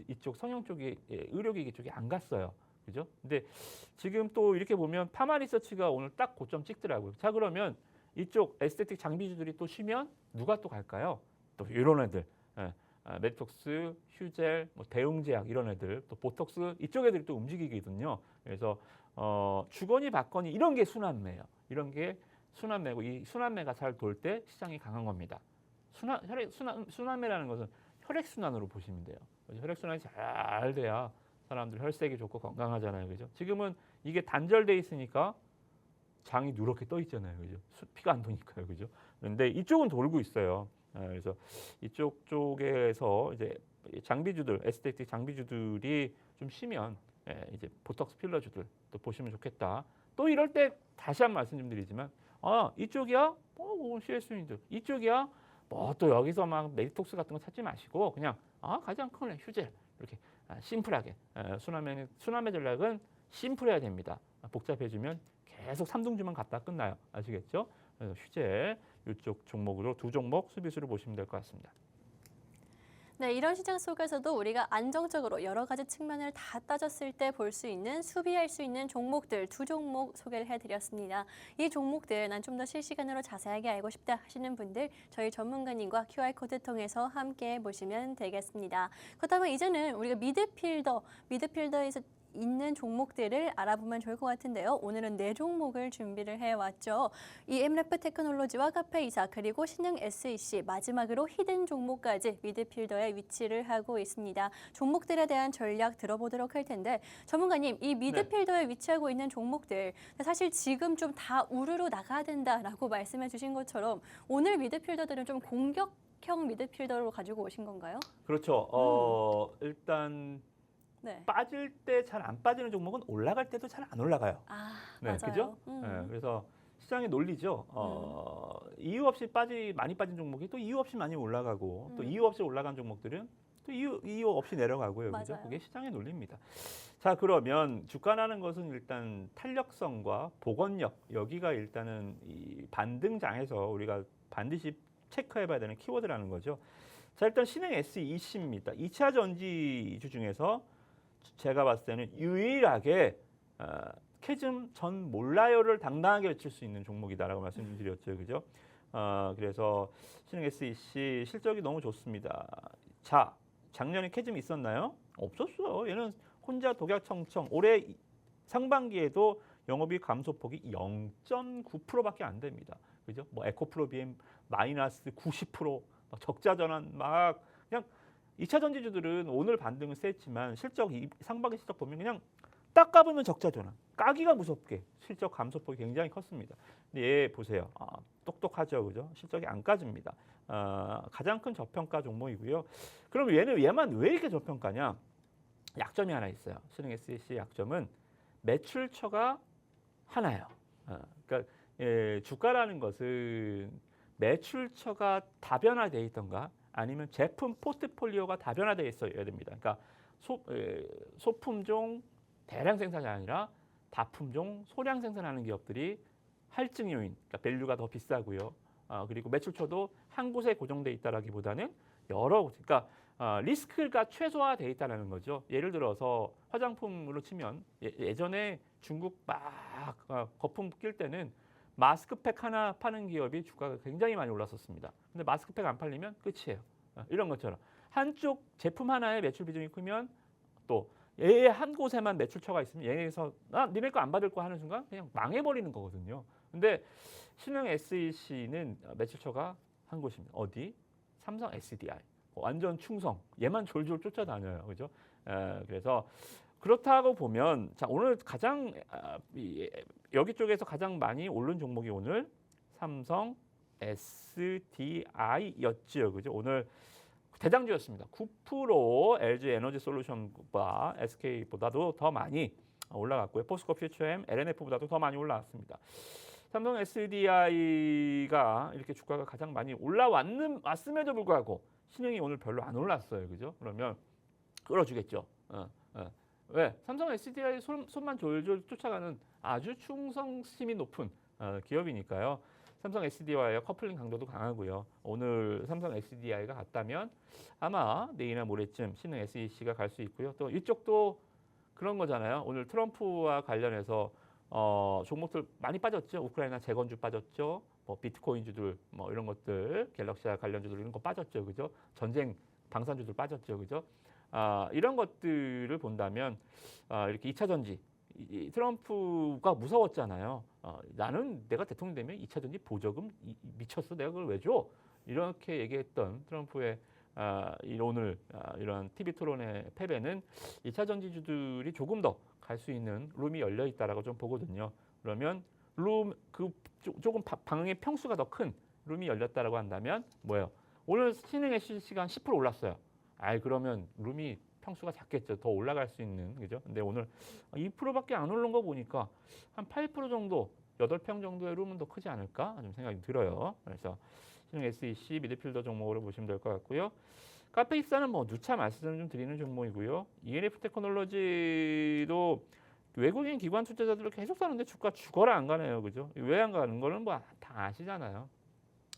이쪽 성형 쪽이 의료기기 쪽이 안 갔어요. 그죠? 근데 지금 또 이렇게 보면 파마리서치가 오늘 딱 고점 찍더라고요. 자, 그러면 이쪽 에스테틱 장비주들이 또 쉬면 누가 또 갈까요? 또 이런 애들. 메디톡스, 휴젤, 뭐 대웅제약 이런 애들, 또 보톡스 이쪽 애들이 또 움직이거든요. 그래서 주거니 받거니 이런 게 이런 게 순환매고 이 순환매가 잘 돌 때 시장이 강한 겁니다. 순환매라는 것은 혈액순환으로 보시면 돼요. 혈액순환이 잘 돼야 사람들 혈색이 좋고 건강하잖아요. 그죠? 지금은 이게 단절돼 있으니까 장이 누렇게 떠 있잖아요. 그죠? 피가 안 도니까요. 그죠? 그런데 이쪽은 돌고 있어요. 그래서 이쪽 쪽에서 이제 장비주들, 에스테틱 장비주들이 좀 쉬면 이제 보톡스 필러주들 또 보시면 좋겠다. 또 이럴 때 다시 한 말씀 좀 드리지만 이쪽이야? CS인들. 이쪽이야? 뭐 또 여기서 막 메디톡스 같은 거 찾지 마시고 그냥 가장 큰 휴젤 이렇게 심플하게 순환매 전략은 심플해야 됩니다. 복잡해지면 계속 삼등주만 갖다 끝나요. 아시겠죠? 그래서 휴젤 이쪽 종목으로 두 종목 수비수를 보시면 될 것 같습니다. 네, 이런 시장 속에서도 우리가 안정적으로 여러 가지 측면을 다 따졌을 때 볼 수 있는 수비할 수 있는 종목들 두 종목 소개를 해드렸습니다. 이 종목들 난 좀 더 실시간으로 자세하게 알고 싶다 하시는 분들 저희 전문가님과 QR코드 통해서 함께 보시면 되겠습니다. 그렇다면 이제는 우리가 미드필더에서 있는 종목들을 알아보면 좋을 것 같은데요. 오늘은 4종목을 준비를 해왔죠. 이 엠래프 테크놀로지와 카페이사 그리고 신흥 SEC 마지막으로 히든 종목까지 미드필더에 위치를 하고 있습니다. 종목들에 대한 전략 들어보도록 할 텐데 전문가님 이 미드필더에 위치하고 있는 종목들 사실 지금 좀 다 우르르 나가야 된다라고 말씀해 주신 것처럼 오늘 미드필더들은 좀 공격형 미드필더로 가지고 오신 건가요? 그렇죠. 일단 네. 빠질 때 잘 안 빠지는 종목은 올라갈 때도 잘 안 올라가요. 네, 맞아요. 그죠? 네, 그래서 시장의 논리죠. 이유 없이 많이 빠진 종목이 또 이유 없이 많이 올라가고 또 이유 없이 올라간 종목들은 또 이유 없이 내려가고요. 그죠? 맞아요. 그게 시장의 논리입니다. 자, 그러면 주가라는 것은 일단 탄력성과 복원력 여기가 일단은 이 반등장에서 우리가 반드시 체크해봐야 되는 키워드라는 거죠. 자, 일단 신흥 SEC입니다. 2차 전지주 중에서 제가 봤을 때는 유일하게 캐즘 전 몰라요를 당당하게 외칠 수 있는 종목이다라고 말씀드렸죠, 그죠? 그래서 신흥 SEC 실적이 너무 좋습니다. 자, 작년에 캐즘이 있었나요? 없었어요. 얘는 혼자 독약청청. 올해 상반기에도 영업이익 감소폭이 0.9%밖에 안 됩니다. 그죠? 뭐 에코프로비엠 마이너스 90%, 적자 전환 막 그냥 2차 전지주들은 오늘 반등은 셌지만 상반기 실적 보면 그냥 딱 까보면 적자 전환. 까기가 무섭게 실적 감소폭이 굉장히 컸습니다. 근데 얘 보세요. 똑똑하죠, 그죠? 실적이 안 까집니다. 가장 큰 저평가 종목이고요. 그럼 얘만 왜 이렇게 저평가냐? 약점이 하나 있어요. 신흥 SEC 약점은 매출처가 하나예요. 그러니까 주가라는 것은 매출처가 다변화되어 있던가 아니면 제품 포트폴리오가 다변화되어 있어야 됩니다. 그러니까 소품종 대량 생산이 아니라 다품종 소량 생산하는 기업들이 할증 요인, 그러니까 밸류가 더 비싸고요. 그리고 매출처도 한 곳에 고정돼 있다라기보다는 여러 곳, 그러니까 리스크가 최소화돼 있다는 거죠. 예를 들어서 화장품으로 치면 예전에 중국 막 거품 낄 때는 마스크팩 하나 파는 기업이 주가가 굉장히 많이 올랐었습니다. 근데 마스크팩 안 팔리면 끝이에요. 이런 것처럼 한쪽 제품 하나의 매출 비중이 크면 또 얘 한 곳에만 매출처가 있으면 얘네에서 니네 거 안 받을 거 하는 순간 그냥 망해버리는 거거든요. 근데 신흥 SEC는 매출처가 한 곳입니다. 어디? 삼성 SDI. 완전 충성. 얘만 졸졸 쫓아다녀요. 그죠? 그래서 그렇다고 보면 자 오늘 가장 여기 쪽에서 가장 많이 오른 종목이 오늘 삼성 SDI였지요. 그죠? 오늘 대장주였습니다. 9% LG 에너지 솔루션과 SK보다도 더 많이 올라갔고요. 포스코 퓨처엠, LNF보다도 더 많이 올라왔습니다. 삼성 SDI가 이렇게 주가가 가장 많이 왔음에도 불구하고 신흥이 오늘 별로 안 올랐어요. 그죠? 그러면 끌어주겠죠. 왜? 삼성 SDI 손만 졸졸 쫓아가는 아주 충성심이 높은 기업이니까요. 삼성 SDI와의 커플링 강도도 강하고요. 오늘 삼성 SDI가 갔다면 아마 내일이나 모레쯤 신흥 SEC가 갈 수 있고요. 또 이쪽도 그런 거잖아요. 오늘 트럼프와 관련해서 종목들 많이 빠졌죠. 우크라이나 재건주 빠졌죠. 뭐 비트코인주들 뭐 이런 것들, 갤럭시와 관련주들 이런 거 빠졌죠. 그죠? 전쟁 방산주들 빠졌죠. 그죠? 이런 것들을 본다면 이렇게 2차 전지 트럼프가 무서웠잖아요. 나는 내가 대통령 되면 2차 전지 보조금 미쳤어. 내가 그걸 왜 줘? 이렇게 얘기했던 트럼프의 오늘 이런 TV 토론의 패배는 2차 전지주들이 조금 더 갈 수 있는 룸이 열려 있다라고 좀 보거든요. 그러면 조금 방의 평수가 더 큰 룸이 열렸다라고 한다면 뭐예요? 오늘 신흥 SEC가 한 10% 올랐어요. 그러면 룸이 평수가 작겠죠. 더 올라갈 수 있는 그죠? 근데 오늘 2%밖에 안 오른 거 보니까 한 8% 정도, 8평 정도의 룸은 더 크지 않을까 좀 생각이 들어요. 그래서 신흥 SEC 미드필더 종목으로 보시면 될 것 같고요. 카페익사는 뭐 누차 말씀을 좀 드리는 종목이고요. ENF 테크놀로지도 외국인 기관 투자자들을 계속 사는데 주가 죽어라 안 가네요. 그죠? 왜 안 가는 거는 뭐 다 아시잖아요.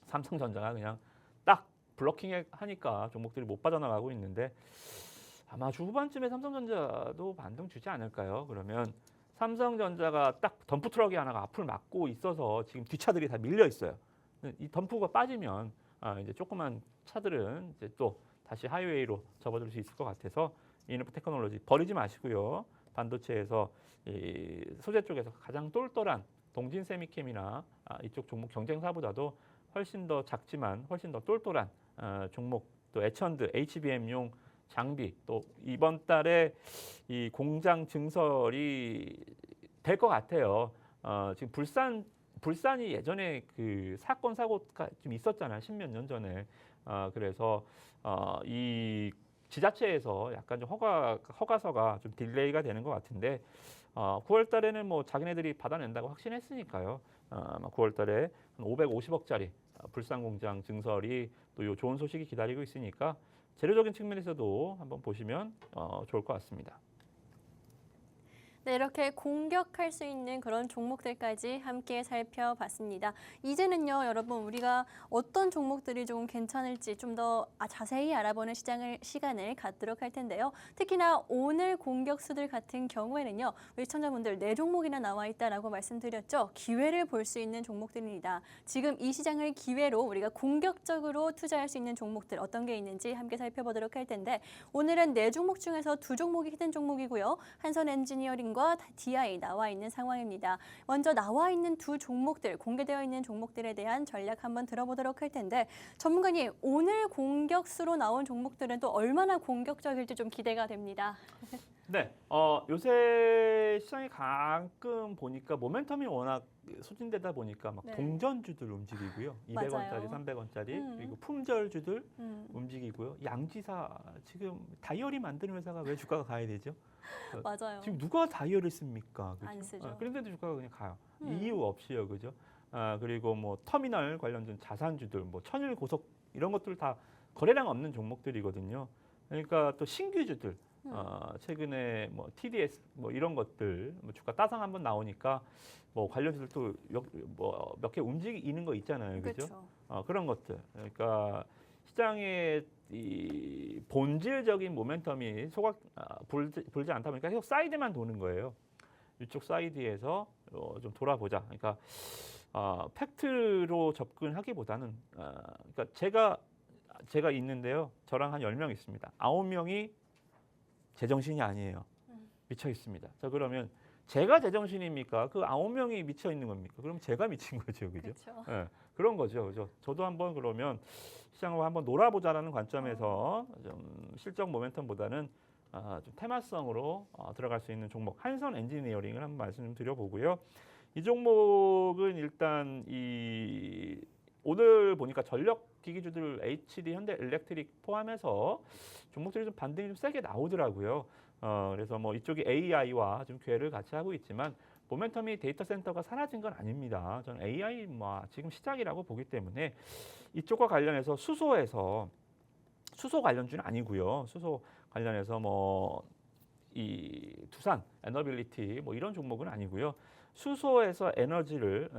삼성전자가 그냥 딱 블로킹 하니까 종목들이 못 빠져나가고 있는데 아마 주 후반쯤에 삼성전자도 반등 주지 않을까요? 그러면 삼성전자가 딱 덤프 트럭이 하나가 앞을 막고 있어서 지금 뒷차들이 다 밀려 있어요. 이 덤프가 빠지면 이제 조그만 차들은 이제 또 다시 하이웨이로 접어들 수 있을 것 같아서 ENF 테크놀로지 버리지 마시고요. 반도체에서 이 소재 쪽에서 가장 똘똘한 동진 세미캠이나 이쪽 종목 경쟁사보다도 훨씬 더 작지만 훨씬 더 똘똘한 종목 또 에천드 HBM용 장비 또 이번 달에 이 공장 증설이 될 것 같아요. 지금 불산이 예전에 그 사건 사고가 좀 있었잖아요. 10몇 년 전에. 그래서 이 지자체에서 약간 좀 허가서가 좀 딜레이가 되는 것 같은데 9월 달에는 뭐 자기네들이 받아낸다고 확신했으니까요. 아마 9월 달에 한 550억짜리 불산 공장 증설이 또 요 좋은 소식이 기다리고 있으니까 재료적인 측면에서도 한번 보시면 좋을 것 같습니다. 네, 이렇게 공격할 수 있는 그런 종목들까지 함께 살펴봤습니다. 이제는요, 여러분 우리가 어떤 종목들이 좀 괜찮을지 좀 더 자세히 알아보는 시간을 갖도록 할 텐데요. 특히나 오늘 공격수들 같은 경우에는요, 우리 시청자분들 4종목이나 나와 있다라고 말씀드렸죠. 기회를 볼 수 있는 종목들입니다. 지금 이 시장을 기회로 우리가 공격적으로 투자할 수 있는 종목들 어떤 게 있는지 함께 살펴보도록 할 텐데 오늘은 4종목 중에서 2종목이 히든 종목이고요. 한선 엔지니어링 과 DI 나와 있는 상황입니다. 먼저 나와 있는 두 종목들, 공개되어 있는 종목들에 대한 전략 한번 들어보도록 할 텐데 전문가님, 오늘 공격수로 나온 종목들은 또 얼마나 공격적일지 좀 기대가 됩니다. 네, 요새 시장이 가끔 보니까 모멘텀이 워낙 소진되다 보니까 막 네. 동전주들 움직이고요. 200원짜리, 맞아요. 300원짜리 그리고 품절주들 음, 움직이고요. 양지사 지금 다이어리 만드는 회사가 왜 주가가 가야 되죠? 맞아요. 지금 누가 다이어리를 씁니까? 그죠? 안 쓰죠. 그런데도 주가가 그냥 가요. 음. 이유 없이요, 그죠? 그리고 뭐 터미널 관련된 자산주들, 뭐 천일 고속 이런 것들 다 거래량 없는 종목들이거든요. 그러니까 또 신규주들, 최근에 뭐 TDS 뭐 이런 것들 뭐 주가 따상 한번 나오니까 뭐 관련주들 또 뭐 몇 개 움직이는 거 있잖아요, 그죠? 그렇죠. 그런 것들. 그러니까 시장의 이 본질적인 모멘텀이 불지 않다 보니까 계속 사이드만 도는 거예요. 이쪽 사이드에서 좀 돌아보자. 그러니까 팩트로 접근하기보다는 그러니까 제가 있는데요. 저랑 한 10명 있습니다. 9명이 제정신이 아니에요. 미쳐 있습니다. 자, 그러면 제가 제정신입니까? 그 9명이 미쳐 있는 겁니까? 그럼 제가 미친 거죠, 그죠? 그렇죠. 예, 그런 거죠, 그죠? 저도 한번 그러면 시장을 한번 놀아보자라는 관점에서 좀 실적 모멘텀보다는 좀 테마성으로 들어갈 수 있는 종목 한선 엔지니어링을 한번 말씀 좀 드려보고요. 이 종목은 일단 오늘 보니까 전력 기기주들 HD, 현대 일렉트릭 포함해서 종목들이 좀 반등이 좀 세게 나오더라고요. 그래서 뭐 이쪽이 AI와 좀 궤를 같이 하고 있지만 모멘텀이 데이터 센터가 사라진 건 아닙니다. 저는 AI 뭐 지금 시작이라고 보기 때문에 이쪽과 관련해서 수소 관련주는 아니고요. 수소 관련해서 뭐 이 두산 에너빌리티 뭐 이런 종목은 아니고요. 수소에서 에너지를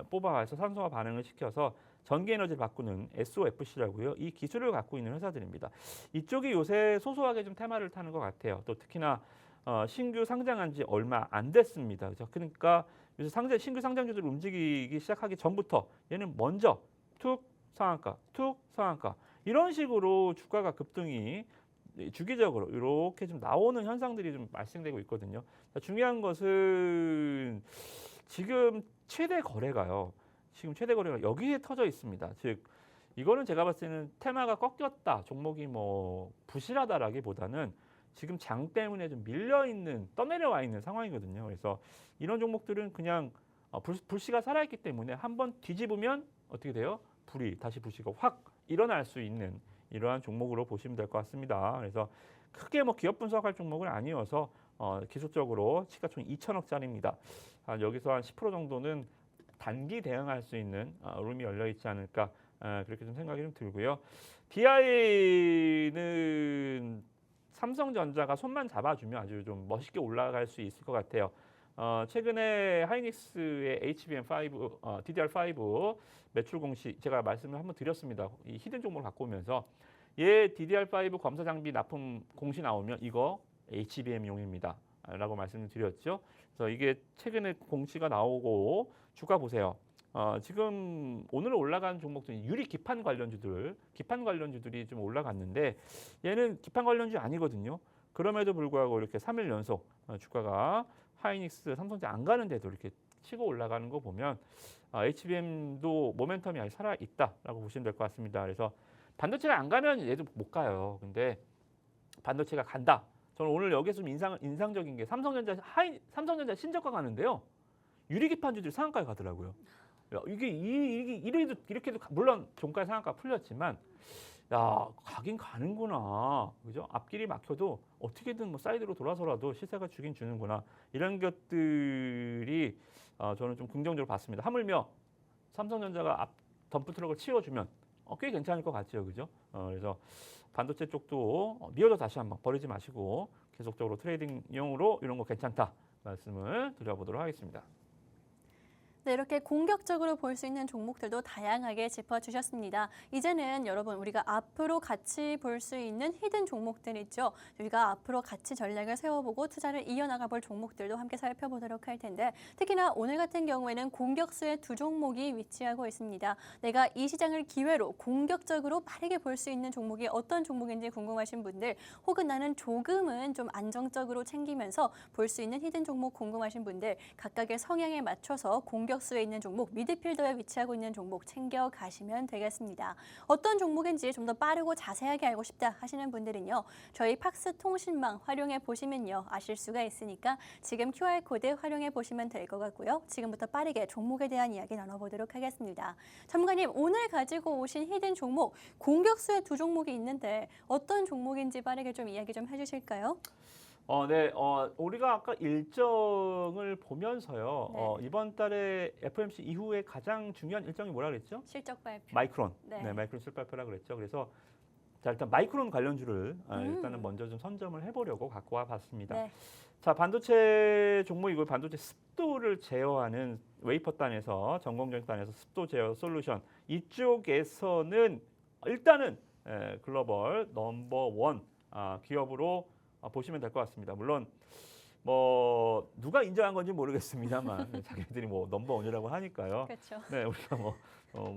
뽑아와서 산소와 반응을 시켜서 전기 에너지를 바꾸는 SOFC라고요. 이 기술을 갖고 있는 회사들입니다. 이쪽이 요새 소소하게 좀 테마를 타는 것 같아요. 또 특히나 신규 상장한 지 얼마 안 됐습니다. 그렇죠? 그러니까 요새 신규 상장주들 움직이기 시작하기 전부터 얘는 먼저 툭 상한가, 툭 상한가 이런 식으로 주가가 급등이 주기적으로 이렇게 좀 나오는 현상들이 좀 발생되고 있거든요. 중요한 것은 지금 최대 거래가요. 지금 최대 거래가 여기에 터져 있습니다. 즉 이거는 제가 봤을 때는 테마가 꺾였다, 종목이 뭐 부실하다라기보다는 지금 장 때문에 좀 밀려 있는, 떠내려와 있는 상황이거든요. 그래서 이런 종목들은 그냥 불씨가 살아있기 때문에 한번 뒤집으면 어떻게 돼요? 다시 불씨가 확 일어날 수 있는 이러한 종목으로 보시면 될 것 같습니다. 그래서 크게 뭐 기업 분석할 종목은 아니어서 기술적으로 시가총 2천억짜리입니다. 여기서 한 10% 정도는 단기 대응할 수 있는 룸이 열려 있지 않을까 그렇게 좀 생각이 좀 들고요. DI는 삼성전자가 손만 잡아주면 아주 좀 멋있게 올라갈 수 있을 것 같아요. 최근에 하이닉스의 HBM5, DDR5 매출 공시 제가 말씀을 한번 드렸습니다. 이 히든 종목을 갖고 오면서 DDR5 검사 장비 납품 공시 나오면 이거 HBM용입니다. 라고 말씀을 드렸죠. 그래서 이게 최근에 공시가 나오고 주가 보세요. 지금 오늘 올라간 종목들이 유리 기판 관련주들이 좀 올라갔는데 얘는 기판 관련주 아니거든요. 그럼에도 불구하고 이렇게 3일 연속 주가가 하이닉스, 삼성전자 안 가는데도 이렇게 치고 올라가는 거 보면 HBM도 모멘텀이 아직 살아 있다라고 보시면 될 것 같습니다. 그래서 반도체가 안 가면 얘도 못 가요. 근데 반도체가 간다. 저는 오늘 여기서 좀 인상적인 게 삼성전자 신저가 가는데요. 유리기판주들이 상한가에 가더라고요. 야, 이게 이렇게도 물론 종가 상한가 풀렸지만 야, 가긴 가는구나. 그죠? 앞길이 막혀도 어떻게든 뭐 사이드로 돌아서라도 시세가 주긴 주는구나. 이런 것들이 저는 좀 긍정적으로 봤습니다. 하물며 삼성전자가 앞 덤프 트럭을 치워주면 꽤 괜찮을 것 같죠. 그죠? 그래서 반도체 쪽도 미어져 다시 한번 버리지 마시고 계속적으로 트레이딩용으로 이런 거 괜찮다 말씀을 드려보도록 하겠습니다. 네, 이렇게 공격적으로 볼 수 있는 종목들도 다양하게 짚어주셨습니다. 이제는 여러분 우리가 앞으로 같이 볼 수 있는 히든 종목들 있죠. 우리가 앞으로 같이 전략을 세워보고 투자를 이어나가 볼 종목들도 함께 살펴보도록 할 텐데 특히나 오늘 같은 경우에는 공격수의 두 종목이 위치하고 있습니다. 내가 이 시장을 기회로 공격적으로 빠르게 볼 수 있는 종목이 어떤 종목인지 궁금하신 분들 혹은 나는 조금은 좀 안정적으로 챙기면서 볼 수 있는 히든 종목 궁금하신 분들 각각의 성향에 맞춰서 공격 공격수에 있는 종목, 미드필더에 위치하고 있는 종목 챙겨 가시면 되겠습니다. 어떤 종목인지 좀 더 빠르고 자세하게 알고 싶다 하시는 분들은요. 저희 팍스 통신망 활용해 보시면요. 아실 수가 있으니까 지금 QR코드 활용해 보시면 될 것 같고요. 지금부터 빠르게 종목에 대한 이야기 나눠보도록 하겠습니다. 전문가님, 오늘 가지고 오신 히든 종목, 공격수의 두 종목이 있는데 어떤 종목인지 빠르게 좀 이야기 좀 해주실까요? 네, 우리가 아까 일정을 보면서요. 네. 이번 달에 FOMC 이후에 가장 중요한 일정이 뭐라 그랬죠? 실적 발표. 마이크론. 네. 네, 마이크론 실발표라 그랬죠. 그래서 자, 일단 마이크론 관련주를 일단은 먼저 좀 선점을 해보려고 갖고 와봤습니다. 네. 자, 반도체 종목이고 반도체 습도를 제어하는 웨이퍼단에서 전공정단에서 습도 제어 솔루션 이쪽에서는 일단은 글로벌 넘버 1 기업으로 보시면 될 것 같습니다. 물론 뭐 누가 인정한 건지 모르겠습니다만 자기들이 뭐 넘버 1이라고 하니까요. 그렇죠. 네, 우리가 뭐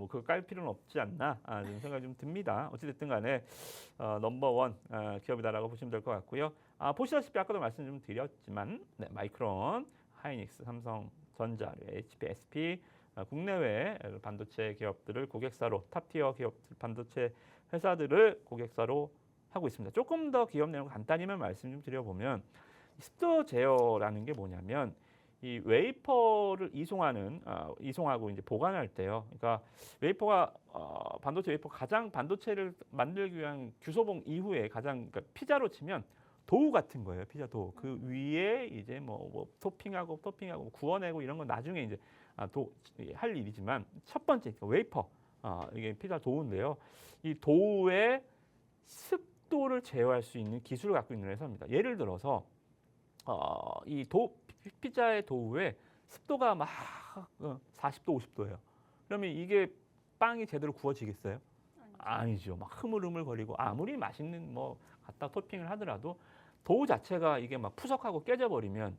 그거 깔 필요는 없지 않나 이런 생각이 좀 듭니다. 어찌됐든 간에 넘버 1 기업이다라고 보시면 될 것 같고요. 보시다시피 아까도 말씀 좀 드렸지만 네, 마이크론, 하이닉스, 삼성전자, HP, SP 국내외 반도체 기업들을 고객사로 탑티어 기업 반도체 회사들을 고객사로 하고 있습니다. 조금 더 기업 내용 간단히만 말씀 좀 드려보면 습도 제어라는 게 뭐냐면 이 웨이퍼를 이송하고 이제 보관할 때요. 그러니까 웨이퍼가 반도체 웨이퍼 가장 반도체를 만들기 위한 규소봉 이후에 가장 그러니까 피자로 치면 도우 같은 거예요. 피자 도우. 그 위에 이제 뭐 토핑하고 구워내고 이런 건 나중에 이제 할 일이지만 첫 번째 그러니까 웨이퍼 이게 피자 도우인데요. 이 도우의 습도를 제어할 수 있는 기술을 갖고 있는 회사입니다. 예를 들어서 피자의 도우에 습도가 막 40도, 50도예요. 그러면 이게 빵이 제대로 구워지겠어요? 아니죠. 막 흐물흐물거리고 아무리 맛있는 뭐 갖다 토핑을 하더라도 도우 자체가 이게 막 푸석하고 깨져버리면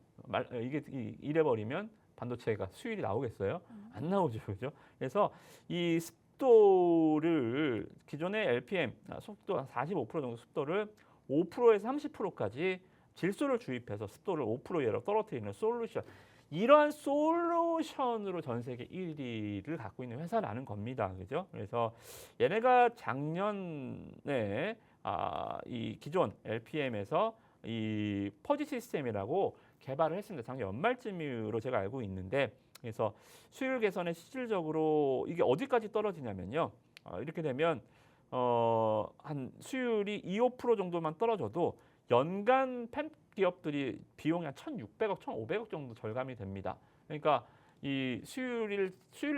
이게 이래버리면 반도체가 수율이 나오겠어요? 안 나오죠, 그죠? 그래서 이 습도를 기존의 LPM 속도 한 45% 정도 습도를 5%에서 30%까지 질소를 주입해서 습도를 5% 이하로 떨어뜨리는 솔루션. 이러한 솔루션으로 전 세계 1위를 갖고 있는 회사라는 겁니다. 그죠? 그래서 얘네가 작년에 이 기존 LPM에서 이 퍼지 시스템이라고 개발을 했습니다. 작년 연말쯤으로 제가 알고 있는데 그래서 수율 개선에 실질적으로 이게 어디까지 떨어지냐면요. 이렇게 되면 한 수율이 2~5% 정도만 떨어져도 연간 팹 기업들이 비용이 한 1,600억, 1,500억 정도 절감이 됩니다. 그러니까 이 수율이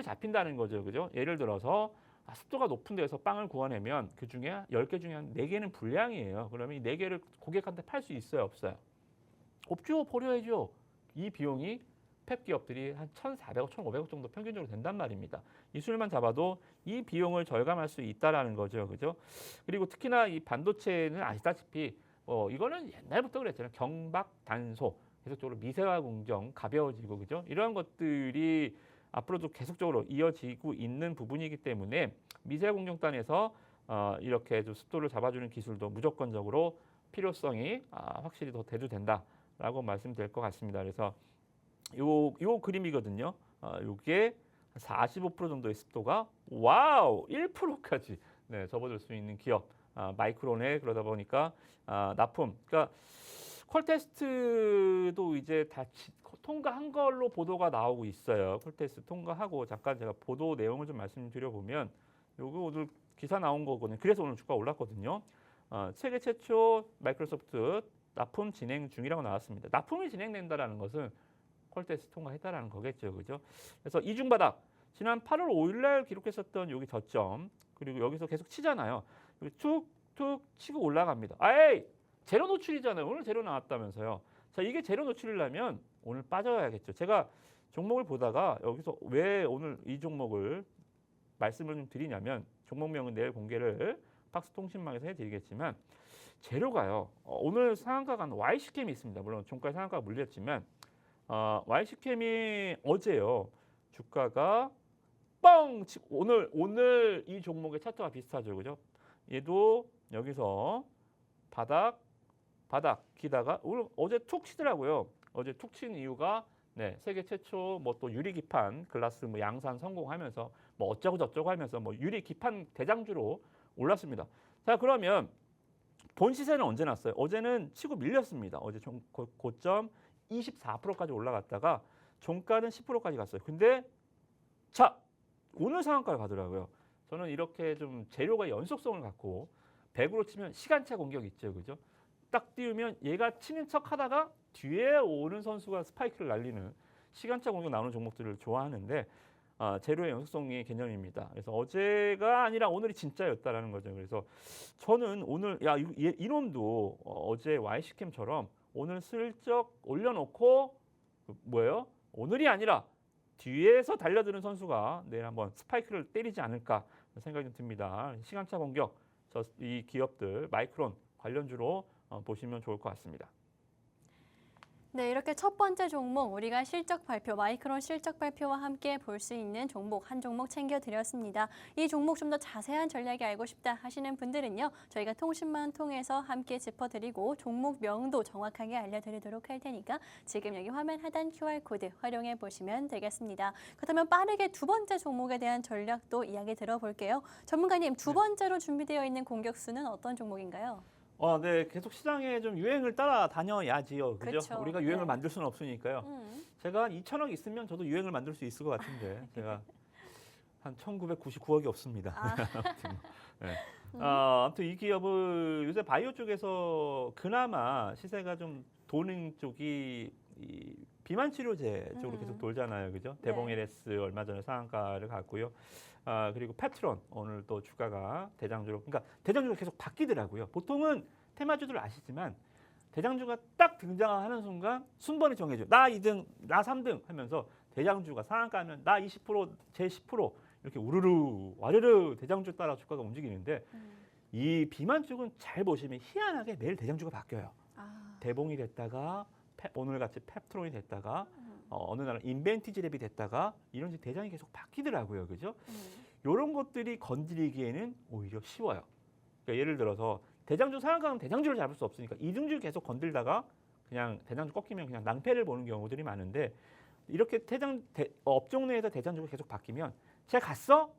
잡힌다는 거죠. 그죠? 예를 들어서 습도가 높은 데서 빵을 구워내면 그 중에 10개 중에 한 4개는 불량이에요. 그러면 이 4개를 고객한테 팔 수 있어요, 없어요? 없죠. 버려야죠. 이 비용이 팹 기업들이 한 1,400억, 1,500억 정도 평균적으로 된단 말입니다. 이 수율만 잡아도 이 비용을 절감할 수 있다라는 거죠. 그죠? 그리고 특히나 이 반도체는 아시다시피 이거는 옛날부터 그랬잖아요. 경박, 단소, 계속적으로 미세화 공정, 가벼워지고 그죠? 이러한 것들이 앞으로도 계속적으로 이어지고 있는 부분이기 때문에 미세화 공정단에서 이렇게 좀 습도를 잡아주는 기술도 무조건적으로 필요성이 확실히 더 대두된다라고 말씀드릴 것 같습니다. 그래서 요 그림이거든요. 요게 45% 정도의 습도가 1%까지 접어들 수 있는 기업. 마이크론에 그러다 보니까 납품. 그러니까 퀄테스트도 이제 다 통과한 걸로 보도가 나오고 있어요. 퀄테스트 통과하고 잠깐 제가 보도 내용을 좀 말씀드려 보면 요거 오늘 기사 나온 거거든요. 그래서 오늘 주가 올랐거든요. 세계 최초 마이크로소프트 납품 진행 중이라고 나왔습니다. 납품이 진행된다라는 것은 퀄테스트 통과했다라는 거겠죠, 그죠? 그래서 이중 바닥 지난 8월 5일날 기록했었던 여기 저점 그리고 여기서 계속 치잖아요. 툭툭 치고 올라갑니다. 제로 노출이잖아요. 오늘 제로 나왔다면서요. 자, 이게 제로 노출이라면 오늘 빠져야겠죠. 제가 종목을 보다가 여기서 왜 오늘 이 종목을 말씀을 좀 드리냐면 종목명은 내일 공개를 팍스 통신망에서 해드리겠지만 제로가요. 오늘 상한가 간 YC캠이 있습니다. 물론 종가 상한가가 물렸지만 YC캠이 어제요. 주가가 뻥 치고 오늘 이 종목의 차트와 비슷하죠. 그죠? 얘도 여기서 바닥 기다가 오늘 어제 툭 치더라고요. 어제 툭 친 이유가 네, 세계 최초 뭐 또 유리 기판 글라스 뭐 양산 성공하면서 뭐 어쩌고 저쩌고 하면서 뭐 유리 기판 대장주로 올랐습니다. 자, 그러면 본 시세는 언제 났어요? 어제는 치고 밀렸습니다. 어제 고점 24%까지 올라갔다가 종가는 10%까지 갔어요. 근데 자, 오늘 상한가를 가더라고요. 저는 이렇게 좀 재료가 연속성을 갖고 100으로 치면 시간차 공격 있죠. 그죠? 딱 띄우면 얘가 치는 척 하다가 뒤에 오는 선수가 스파이크를 날리는 시간차 공격 나오는 종목들을 좋아하는데 재료의 연속성의 개념입니다. 그래서 어제가 아니라 오늘이 진짜였다라는 거죠. 그래서 저는 오늘 이놈도 어제 YC캠처럼 오늘 슬쩍 올려놓고 뭐예요? 오늘이 아니라 뒤에서 달려드는 선수가 내일 한번 스파이크를 때리지 않을까 생각이 좀 듭니다. 시간차 공격, 이 기업들 마이크론 관련주로 보시면 좋을 것 같습니다. 네, 이렇게 첫 번째 종목 우리가 실적 발표, 마이크론 실적 발표와 함께 볼 수 있는 종목 한 종목 챙겨드렸습니다. 이 종목 좀 더 자세한 전략이 알고 싶다 하시는 분들은요. 저희가 통신망 통해서 함께 짚어드리고 종목명도 정확하게 알려드리도록 할 테니까 지금 여기 화면 하단 QR코드 활용해 보시면 되겠습니다. 그렇다면 빠르게 두 번째 종목에 대한 전략도 이야기 들어볼게요. 전문가님, 두 번째로 준비되어 있는 공격수는 어떤 종목인가요? 네, 계속 시장에 좀 유행을 따라다녀야지요. 그죠? 그쵸. 우리가 유행을 네. 만들 수는 없으니까요. 제가 한 2천억 있으면 저도 유행을 만들 수 있을 것 같은데 제가 한 1,999억이 없습니다. 아무튼, 네. 아무튼 이 기업은 요새 바이오 쪽에서 그나마 시세가 좀 도는 쪽이 이 비만 치료제 쪽으로 계속 돌잖아요. 그죠? 네. 대봉 LS 얼마 전에 상한가를 갔고요. 그리고 페트론 오늘 또 주가가 대장주로, 그러니까 대장주가 계속 바뀌더라고요. 보통은 테마주들 아시지만 대장주가 딱 등장하는 순간 순번이 정해져. 나 2등, 나 3등 하면서 대장주가 상한가면 나 20%, 제 10% 이렇게 우르르 와르르 대장주 따라 주가가 움직이는데 이 비만 쪽은 잘 보시면 희한하게 매일 대장주가 바뀌어요. 대봉이 됐다가 오늘 같이 펩트론이 됐다가 어느 날은 인벤티지 랩이 됐다가 이런 식으로 대장이 계속 바뀌더라고요. 그죠? 이런 것들이 건드리기에는 오히려 쉬워요. 그러니까 예를 들어서 대장주 상한가는 대장주를 잡을 수 없으니까 이등주 계속 건들다가 그냥 대장주 꺾이면 그냥 낭패를 보는 경우들이 많은데 이렇게 업종 내에서 대장주가 계속 바뀌면 제가 갔어?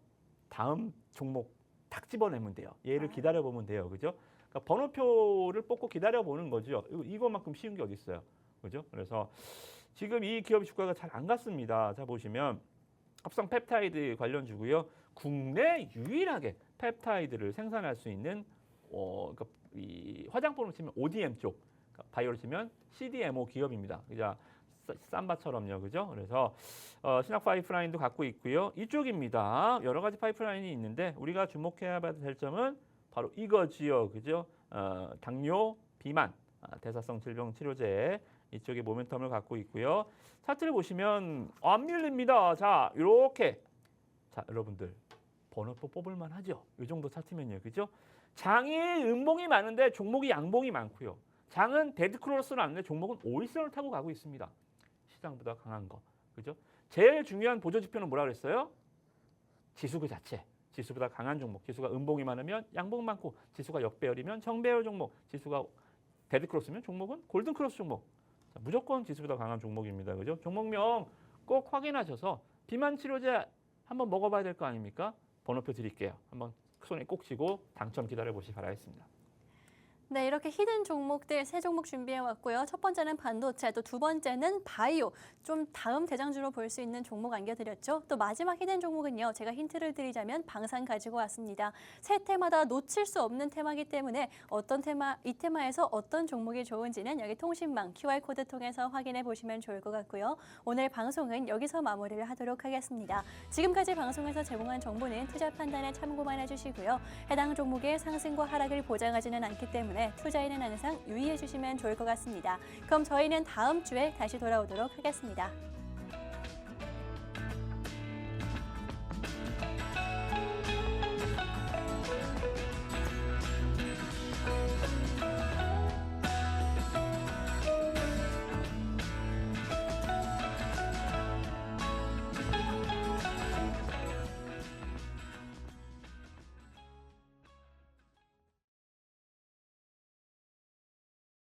다음 종목 탁 집어내면 돼요. 얘를 기다려보면 돼요. 그죠? 그러니까 번호표를 뽑고 기다려보는 거죠. 이거만큼 쉬운 게 어디 있어요. 그죠? 그래서 지금 이 기업 주가가 잘 안 갔습니다. 자, 보시면 합성 펩타이드 관련주고요. 국내 유일하게 펩타이드를 생산할 수 있는 그러니까 이 화장품으로 치면 ODM 쪽, 그러니까 바이오로 치면 CDMO 기업입니다. 그죠? 삼바처럼요, 그죠? 그래서 신약 파이프라인도 갖고 있고요. 이쪽입니다. 여러 가지 파이프라인이 있는데 우리가 주목해야 될 점은 바로 이거지요, 그죠? 당뇨, 비만, 대사성 질병 치료제 이쪽에 모멘텀을 갖고 있고요. 차트를 보시면 안 밀립니다. 자, 이렇게 자, 여러분들 번호표 뽑을만 하죠. 이 정도 차트면요, 그죠? 장이 음봉이 많은데 종목이 양봉이 많고요. 장은 데드크로스는 않는데 종목은 오일선을 타고 가고 있습니다. 시장보다 강한 거, 그죠? 제일 중요한 보조 지표는 뭐라 그랬어요? 지수 그 자체. 지수보다 강한 종목. 지수가 음봉이 많으면 양봉 많고, 지수가 역배열이면 정배열 종목, 지수가 데드크로스면 종목은 골든크로스 종목. 자, 무조건 지수보다 강한 종목입니다, 그죠? 종목명 꼭 확인하셔서 비만 치료제 한번 먹어봐야 될 거 아닙니까? 번호표 드릴게요. 한번 손에 꼭 쥐고 당첨 기다려 보시기 바라겠습니다. 네, 이렇게 히든 종목들 세 종목 준비해 왔고요. 첫 번째는 반도체, 또 두 번째는 바이오. 좀 다음 대장주로 볼 수 있는 종목 안겨드렸죠. 또 마지막 히든 종목은요. 제가 힌트를 드리자면 방산 가지고 왔습니다. 세 테마다 놓칠 수 없는 테마이기 때문에 어떤 테마, 이 테마에서 어떤 종목이 좋은지는 여기 통신망 QR코드 통해서 확인해 보시면 좋을 것 같고요. 오늘 방송은 여기서 마무리를 하도록 하겠습니다. 지금까지 방송에서 제공한 정보는 투자 판단에 참고만 해주시고요. 해당 종목의 상승과 하락을 보장하지는 않기 때문에 투자에는 항상 유의해 주시면 좋을 것 같습니다. 그럼 저희는 다음 주에 다시 돌아오도록 하겠습니다.